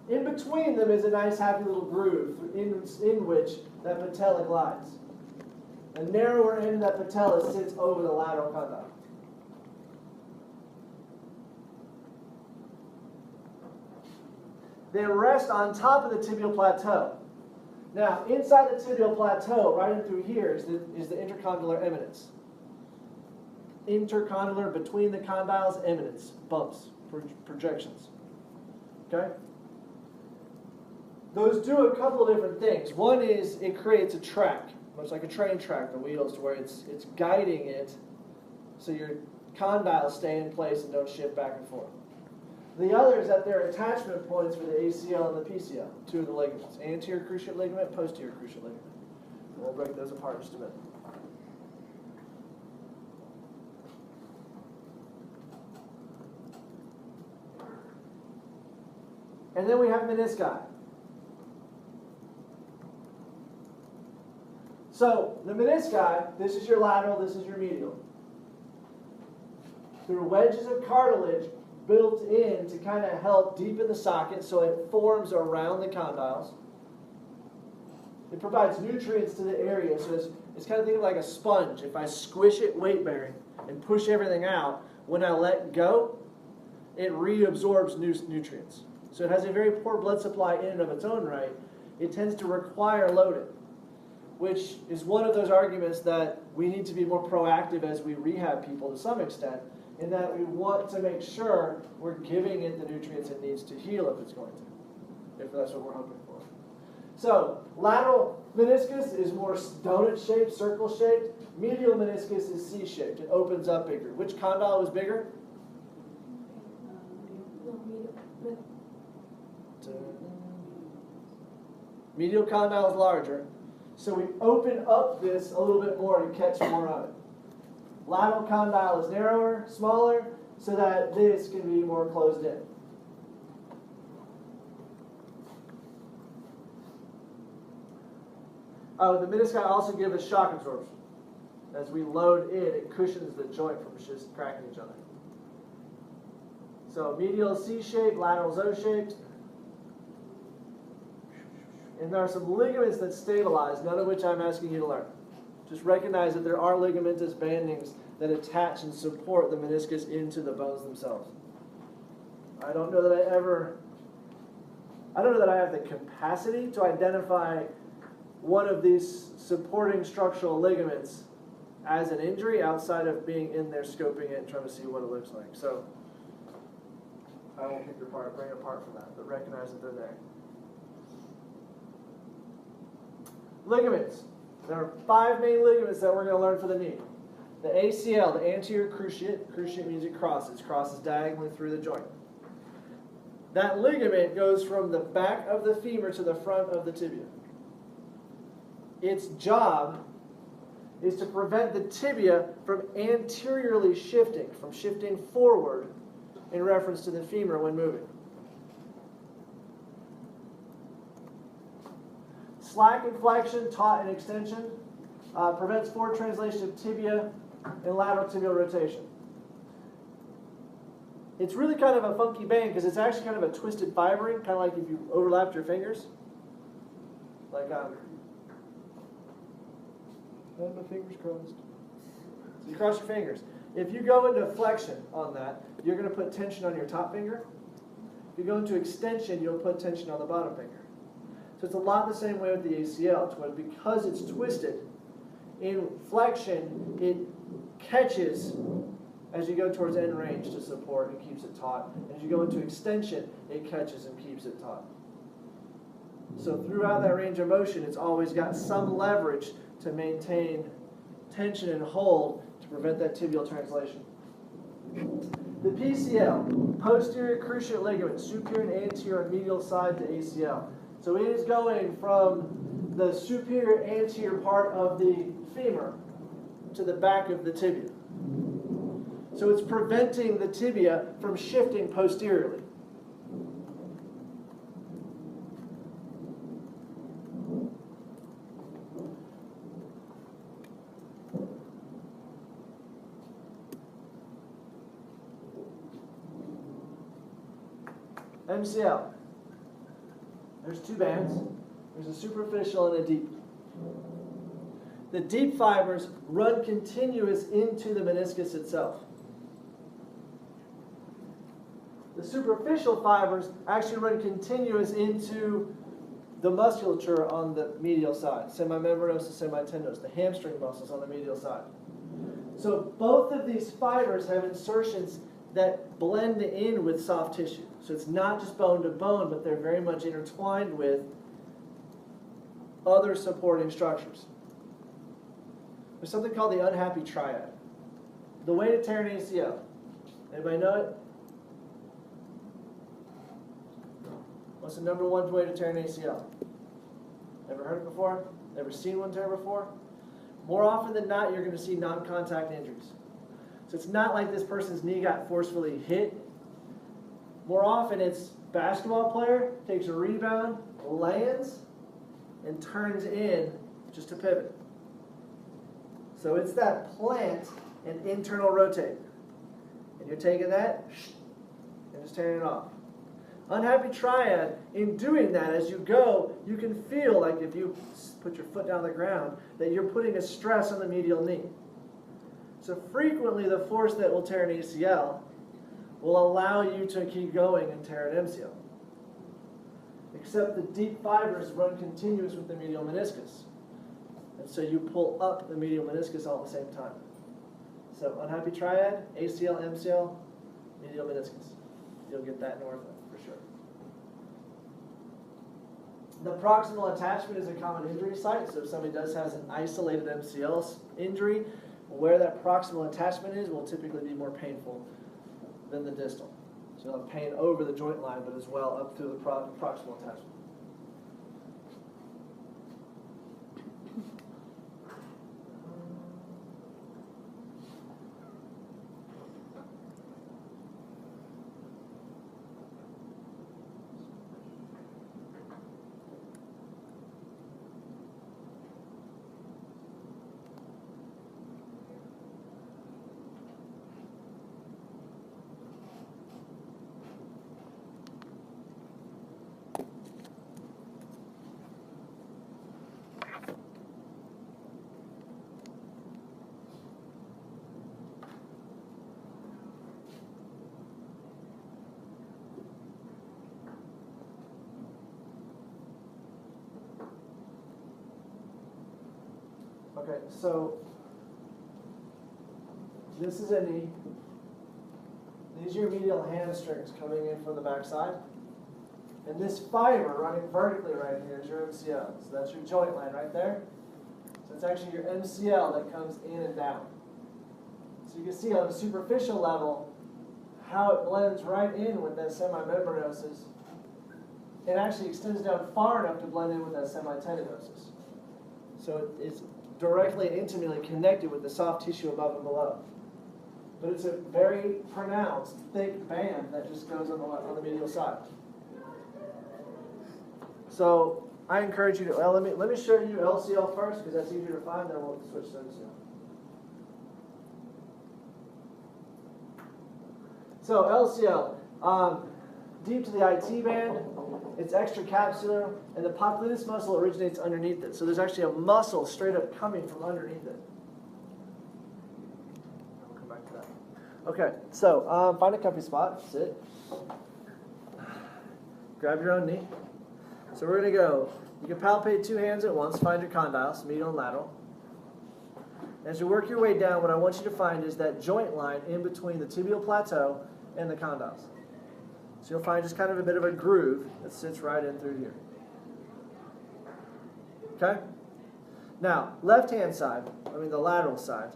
In between them is a nice happy little groove in which that patella glides. The narrower end of that patella sits over the lateral condyle. They rest on top of the tibial plateau. Now, inside the tibial plateau, right in through here, is the intercondylar eminence. Intercondylar, between the condyles, eminence, bumps, projections. Okay? Those do a couple of different things. One is it creates a track, much like a train track, the wheels, to where it's guiding it so your condyles stay in place and don't shift back and forth. The other is that there are attachment points for the ACL and the PCL, two of the ligaments, anterior cruciate ligament, posterior cruciate ligament. And we'll break those apart in just a minute. And then we have menisci. So the menisci, this is your lateral, this is your medial. There are wedges of cartilage built in to kind of help deepen the socket so it forms around the condyles. It provides nutrients to the area, so it's kind of thinking like a sponge. If I squish it weight bearing and push everything out, when I let go, it reabsorbs nutrients. So it has a very poor blood supply in and of its own right. It tends to require loading, which is one of those arguments that we need to be more proactive as we rehab people to some extent, in that we want to make sure we're giving it the nutrients it needs to heal if it's going to, if that's what we're hoping for. So, lateral meniscus is more donut-shaped, circle-shaped. Medial meniscus is C-shaped. It opens up bigger. Which condyle is bigger? Medial condyle is larger. So we open up this a little bit more to catch more of it. Lateral condyle is narrower, smaller, so that this can be more closed in. Oh, the menisci also give us shock absorption. As we load in, it cushions the joint from just cracking each other. So medial C-shaped, lateral O-shaped. And there are some ligaments that stabilize, none of which I'm asking you to learn. Just recognize that there are ligamentous bandings that attach and support the meniscus into the bones themselves. I don't know that I have the capacity to identify one of these supporting structural ligaments as an injury outside of being in there scoping it and trying to see what it looks like. So I won't pick apart, bring apart from that, but recognize that they're there. Ligaments. There are 5 main ligaments that we're going to learn for the knee. The ACL, the anterior cruciate. Cruciate means it crosses diagonally through the joint. That ligament goes from the back of the femur to the front of the tibia. Its job is to prevent the tibia from anteriorly shifting, from shifting forward in reference to the femur when moving. Slack and flexion, taut and extension, prevents forward translation of tibia and lateral tibial rotation. It's really kind of a funky band because it's actually kind of a twisted fibering, kind of like if you overlapped your fingers. Like, I have my fingers crossed. So you cross your fingers. If you go into flexion on that, you're going to put tension on your top finger. If you go into extension, you'll put tension on the bottom finger. So it's a lot the same way with the ACL. Because it's twisted, in flexion, it catches as you go towards end range to support and keeps it taut. As you go into extension, it catches and keeps it taut. So throughout that range of motion, it's always got some leverage to maintain tension and hold to prevent that tibial translation. The PCL, posterior cruciate ligament, superior and anterior and medial side to ACL. So it is going from the superior anterior part of the femur to the back of the tibia. So it's preventing the tibia from shifting posteriorly. MCL. There's 2 bands. There's a superficial and a deep. The deep fibers run continuous into the meniscus itself. The superficial fibers actually run continuous into the musculature on the medial side, semimembranosus, semitendinous, the hamstring muscles on the medial side. So both of these fibers have insertions that blend in with soft tissue. So it's not just bone to bone, but they're very much intertwined with other supporting structures. There's something called the unhappy triad. The way to tear an ACL. Anybody know it? What's the number 1 way to tear an ACL? Ever heard it before? Ever seen one tear before? More often than not, you're going to see non-contact injuries. So it's not like this person's knee got forcefully hit. More often it's basketball player takes a rebound, lands, and turns in just to pivot. So it's that plant and internal rotate. And you're taking that and just tearing it off. Unhappy triad, in doing that, as you go, you can feel like if you put your foot down the ground, that you're putting a stress on the medial knee. So frequently the force that will tear an ACL will allow you to keep going and tear an MCL. Except the deep fibers run continuous with the medial meniscus. And so you pull up the medial meniscus all at the same time. So unhappy triad, ACL, MCL, medial meniscus. You'll get that in ortho for sure. The proximal attachment is a common injury site. So if somebody does has an isolated MCL injury, where that proximal attachment is will typically be more painful than the distal. So you'll have pain over the joint line, but as well up through the proximal attachment. Okay, so this is a knee. These are your medial hamstrings coming in from the backside. And this fiber running vertically right here is your MCL. So that's your joint line right there. So it's actually your MCL that comes in and down. So you can see on a superficial level how it blends right in with that semimembranosus. It actually extends down far enough to blend in with that semitendinosus. So it's directly and intimately connected with the soft tissue above and below. But it's a very pronounced, thick band that just goes on the medial side. So I encourage you to, well, let me show you LCL first because that's easier to find, then we'll switch to MCL. So LCL, deep to the IT band, it's extracapsular, and the popliteus muscle originates underneath it. So there's actually a muscle straight up coming from underneath it. We'll come back to that. Okay, so find a comfy spot, sit. Grab your own knee. So we're going to go, you can palpate two hands at once, find your condyles, medial and lateral. As you work your way down, what I want you to find is that joint line in between the tibial plateau and the condyles. So you'll find just kind of a bit of a groove that sits right in through here. Okay? Now, left-hand side, the lateral side.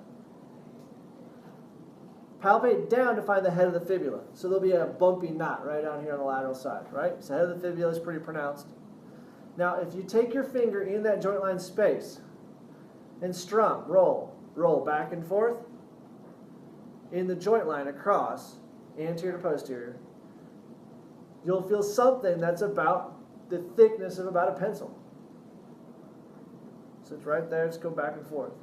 Palpate down to find the head of the fibula. So there'll be a bumpy knot right down here on the lateral side, right? So head of the fibula is pretty pronounced. Now, if you take your finger in that joint line space and strum, roll back and forth in the joint line across, anterior to posterior, you'll feel something that's about the thickness of about a pencil. So it's right there, just go back and forth.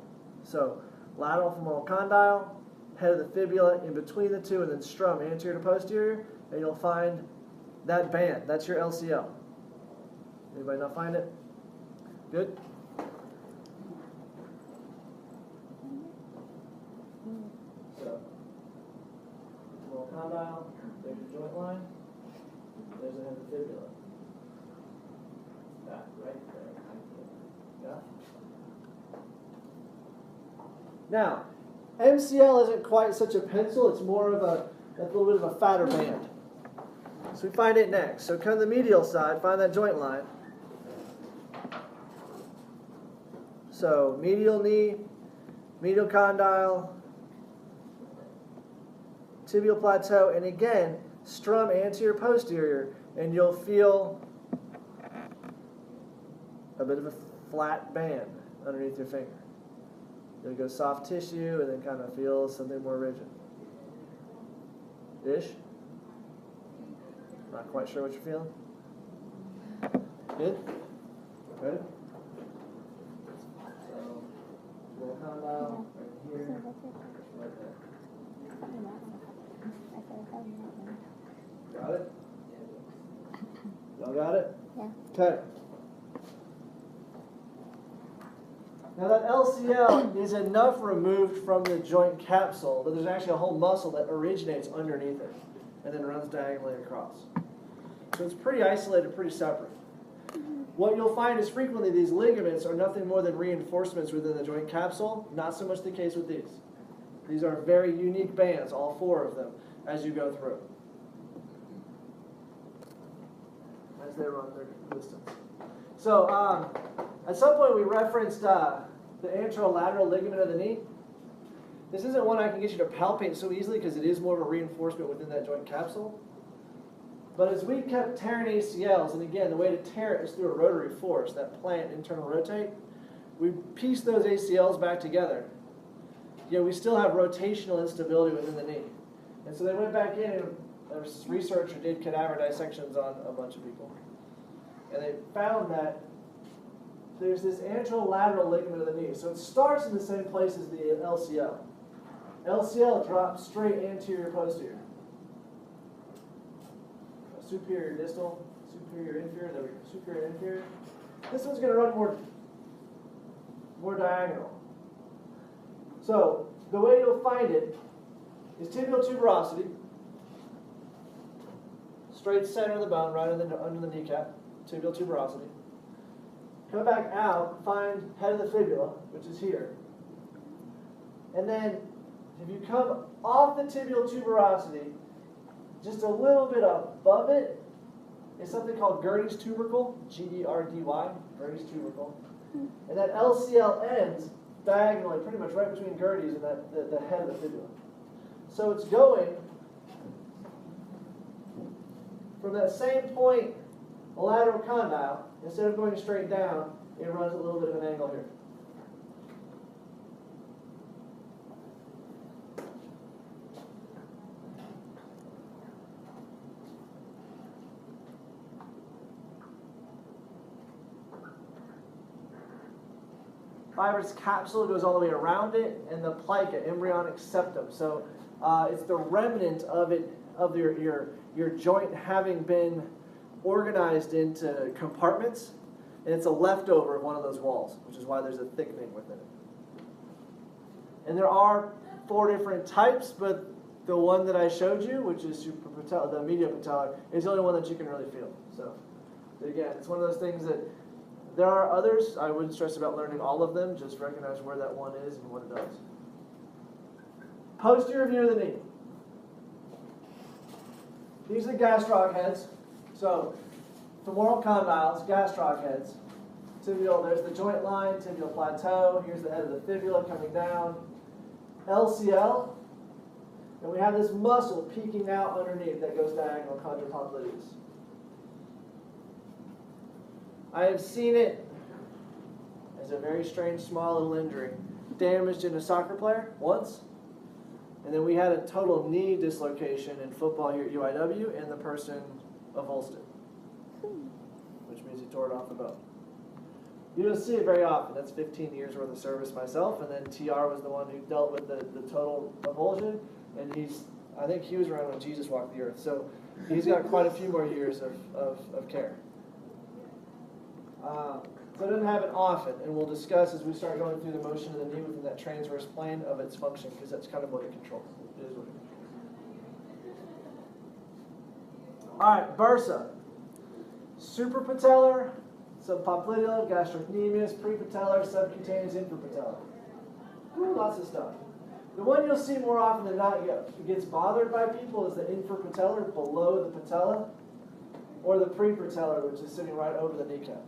So lateral femoral condyle, head of the fibula in between the two, and then strum anterior to posterior, and you'll find that band. That's your LCL. Anybody not find it? Good? So, femoral condyle, there's your joint line, there's the head of the fibula. That right there. Yeah? Now, MCL isn't quite such a pencil, it's more of a little bit of a fatter band. So we find it next. So come to the medial side, find that joint line. So medial knee, medial condyle, tibial plateau, and again, strum anterior posterior, and you'll feel a bit of a flat band underneath your finger. You'll go soft tissue and then kind of feel something more rigid. Ish? Not quite sure what you're feeling? Good? Good? So, little condyle right here, right there. Got it? Y'all got it? Yeah. Okay. Now that LCL is enough removed from the joint capsule that there's actually a whole muscle that originates underneath it and then runs diagonally across. So it's pretty isolated, pretty separate. What you'll find is frequently these ligaments are nothing more than reinforcements within the joint capsule. Not so much the case with these. These are very unique bands, all four of them, as you go through. As they run their distance. So at some point we referenced the anterolateral ligament of the knee. This isn't one I can get you to palpate so easily because it is more of a reinforcement within that joint capsule. But as we kept tearing ACLs, and again, the way to tear it is through a rotary force, that plant internal rotate, we pieced those ACLs back together. Yet we still have rotational instability within the knee. And so they went back in and a researcher did cadaver dissections on a bunch of people. And they found that there's this anterolateral ligament of the knee. So it starts in the same place as the LCL. LCL drops straight anterior posterior. Superior distal, superior inferior, there we go, superior inferior. This one's going to run more diagonal. So the way you'll find it is tibial tuberosity, straight center of the bone, right under the kneecap, tibial tuberosity. come back out, find head of the fibula, which is here. And then if you come off the tibial tuberosity, just a little bit above it is something called Gerdy's tubercle, G-E-R-D-Y, Gerdy's tubercle. And that LCL ends diagonally, pretty much right between Gerdy's and the head of the fibula. So it's going from that same point, the lateral condyle, instead of going straight down, it runs a little bit of an angle here. Fibrous capsule goes all the way around it, and the plica, embryonic septum. So it's the remnant of it, of your joint having been organized into compartments, and it's a leftover of one of those walls, which is why there's a thickening within it. And there are 4 different types, but the one that I showed you, which is suprapatellar, the mediapatellar, is the only one that you can really feel. So again, it's one of those things that there are others. I wouldn't stress about learning all of them. Just recognize where that one is and what it does. Posterior view of the knee. These are the gastroc heads. So femoral condyles, gastroc heads. Tibial, there's the joint line, tibial plateau. Here's the head of the fibula coming down. LCL. And we have this muscle peeking out underneath that goes diagonal, chondra popliteus. I have seen it as a very strange small little injury. Damaged in a soccer player once. And then we had a total knee dislocation in football here at UIW, and the person avulsed it, which means he tore it off the bone. You don't see it very often. That's 15 years worth of service myself, and then TR was the one who dealt with the total avulsion, and I think he was around when Jesus walked the earth, so he's got quite a few more years of care. So it doesn't happen often, and we'll discuss as we start going through the motion of the knee within that transverse plane of its function, because that's kind of what it controls. It is what it controls. All right, bursa. Suprapatellar, subpopliteal, gastrocnemius, prepatellar, subcutaneous, infrapatellar. Ooh, lots of stuff. The one you'll see more often than not gets bothered by people is the infrapatellar, below the patella, or the prepatellar, which is sitting right over the kneecap.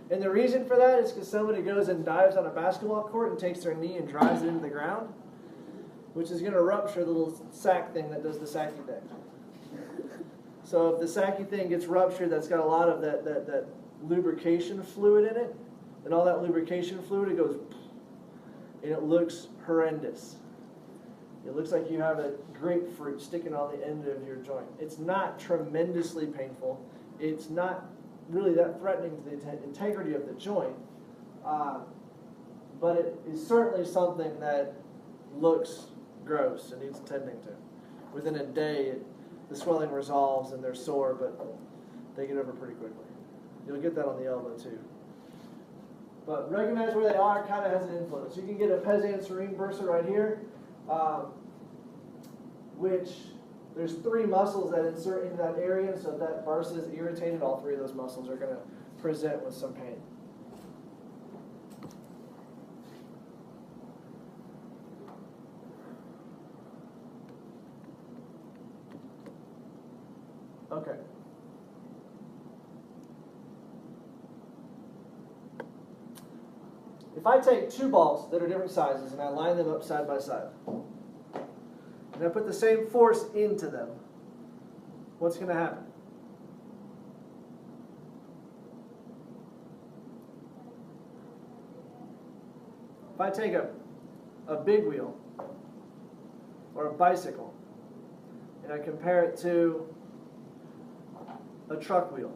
And the reason for that is because somebody goes and dives on a basketball court and takes their knee and drives it into the ground, which is going to rupture the little sac thing that does the sacky thing. So if the sacky thing gets ruptured, that's got a lot of that lubrication fluid in it, and all that lubrication fluid, it goes, and it looks horrendous. It looks like you have a grapefruit sticking on the end of your joint. It's not tremendously painful. It's not really that threatening to the integrity of the joint, but it is certainly something that looks gross and needs tending to. Within a day, the swelling resolves and they're sore, but they get over pretty quickly. You'll get that on the elbow too. But recognize where they are kind of has an influence. You can get a Pezan serene bursa right here, which there's 3 muscles that insert into that area, so if that bursa is irritated, all 3 of those muscles are going to present with some pain. Okay. If I take 2 balls that are different sizes and I line them up side by side, and I put the same force into them, what's going to happen? If I take a big wheel or a bicycle and I compare it to a truck wheel,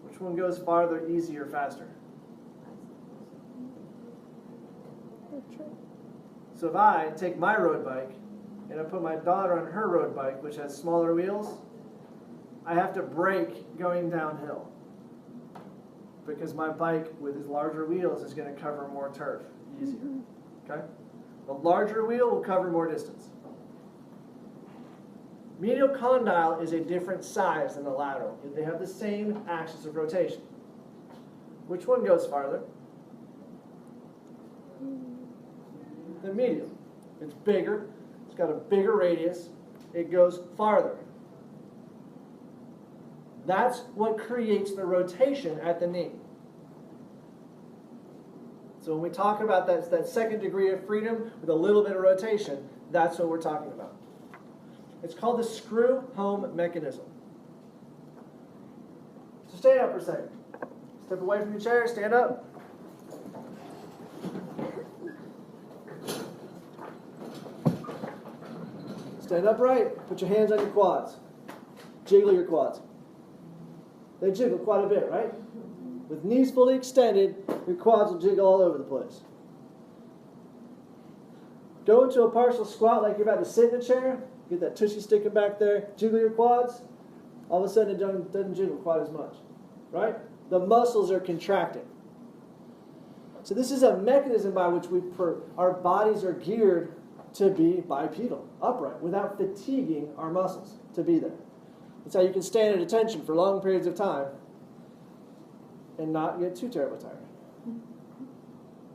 which one goes farther, easier, faster? So if I take my road bike and I put my daughter on her road bike, which has smaller wheels, I have to brake going downhill because my bike with its larger wheels is going to cover more turf easier. Okay? The larger wheel will cover more distance. Medial condyle is a different size than the lateral. They have the same axis of rotation. Which one goes farther? The medial. It's bigger. It's got a bigger radius. It goes farther. That's what creates the rotation at the knee. So when we talk about that second degree of freedom with a little bit of rotation, that's what we're talking about. It's called the screw home mechanism. So stand up for a second. Step away from your chair, stand up. Stand upright, put your hands on your quads. Jiggle your quads. They jiggle quite a bit, right? With knees fully extended, your quads will jiggle all over the place. Go into a partial squat like you're about to sit in a chair. Get that tushy sticking back there. Jiggle your quads. All of a sudden it doesn't jiggle quite as much, right? The muscles are contracting. So this is a mechanism by which our bodies are geared to be bipedal, upright, without fatiguing our muscles to be there. That's how you can stand at attention for long periods of time and not get too terribly tired.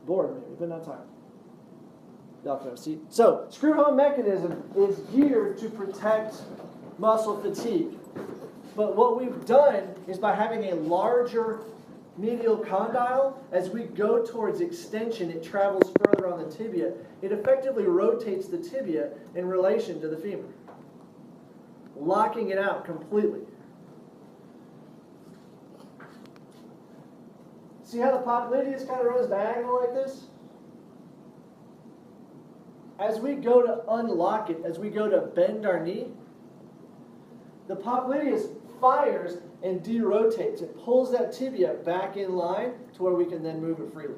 Bored maybe, but not tired. Y'all can have a seat. So, screw home mechanism is geared to protect muscle fatigue. But what we've done is by having a larger medial condyle, as we go towards extension, it travels further on the tibia. It effectively rotates the tibia in relation to the femur, locking it out completely. See how the popliteus kind of runs diagonal like this? As we go to unlock it, as we go to bend our knee, the popliteus fires and derotates. It pulls that tibia back in line to where we can then move it freely.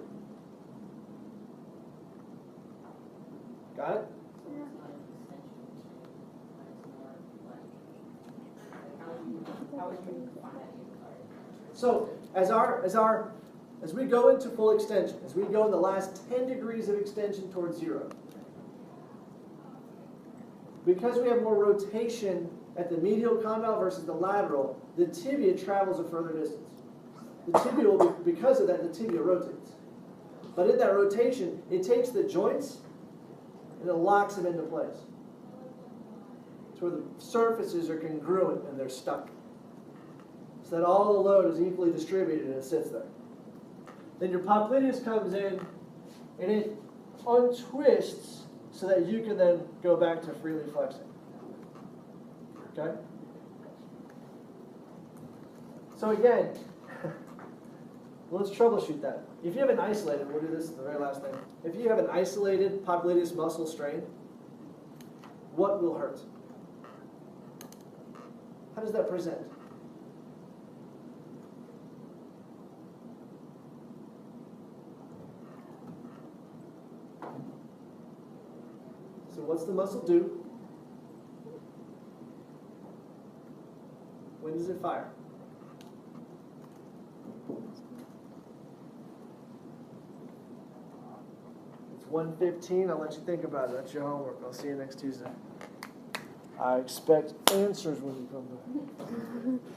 Got it? So as we go into full extension, as we go in the last 10 degrees of extension towards zero, because we have more rotation at the medial condyle versus the lateral, the tibia travels a further distance. The tibia will be, because of that, the tibia rotates. But in that rotation, it takes the joints and it locks them into place. It's where the surfaces are congruent and they're stuck. So that all the load is equally distributed and it sits there. Then your popliteus comes in and it untwists so that you can then go back to freely flexing. Okay? So again, let's troubleshoot that. If you have an isolated, we'll do this the very last thing. If you have an isolated popliteus muscle strain, what will hurt? How does that present? So what's the muscle do? When does it fire? It's 1:15. I'll let you think about it. That's your homework. I'll see you next Tuesday. I expect answers when you come back.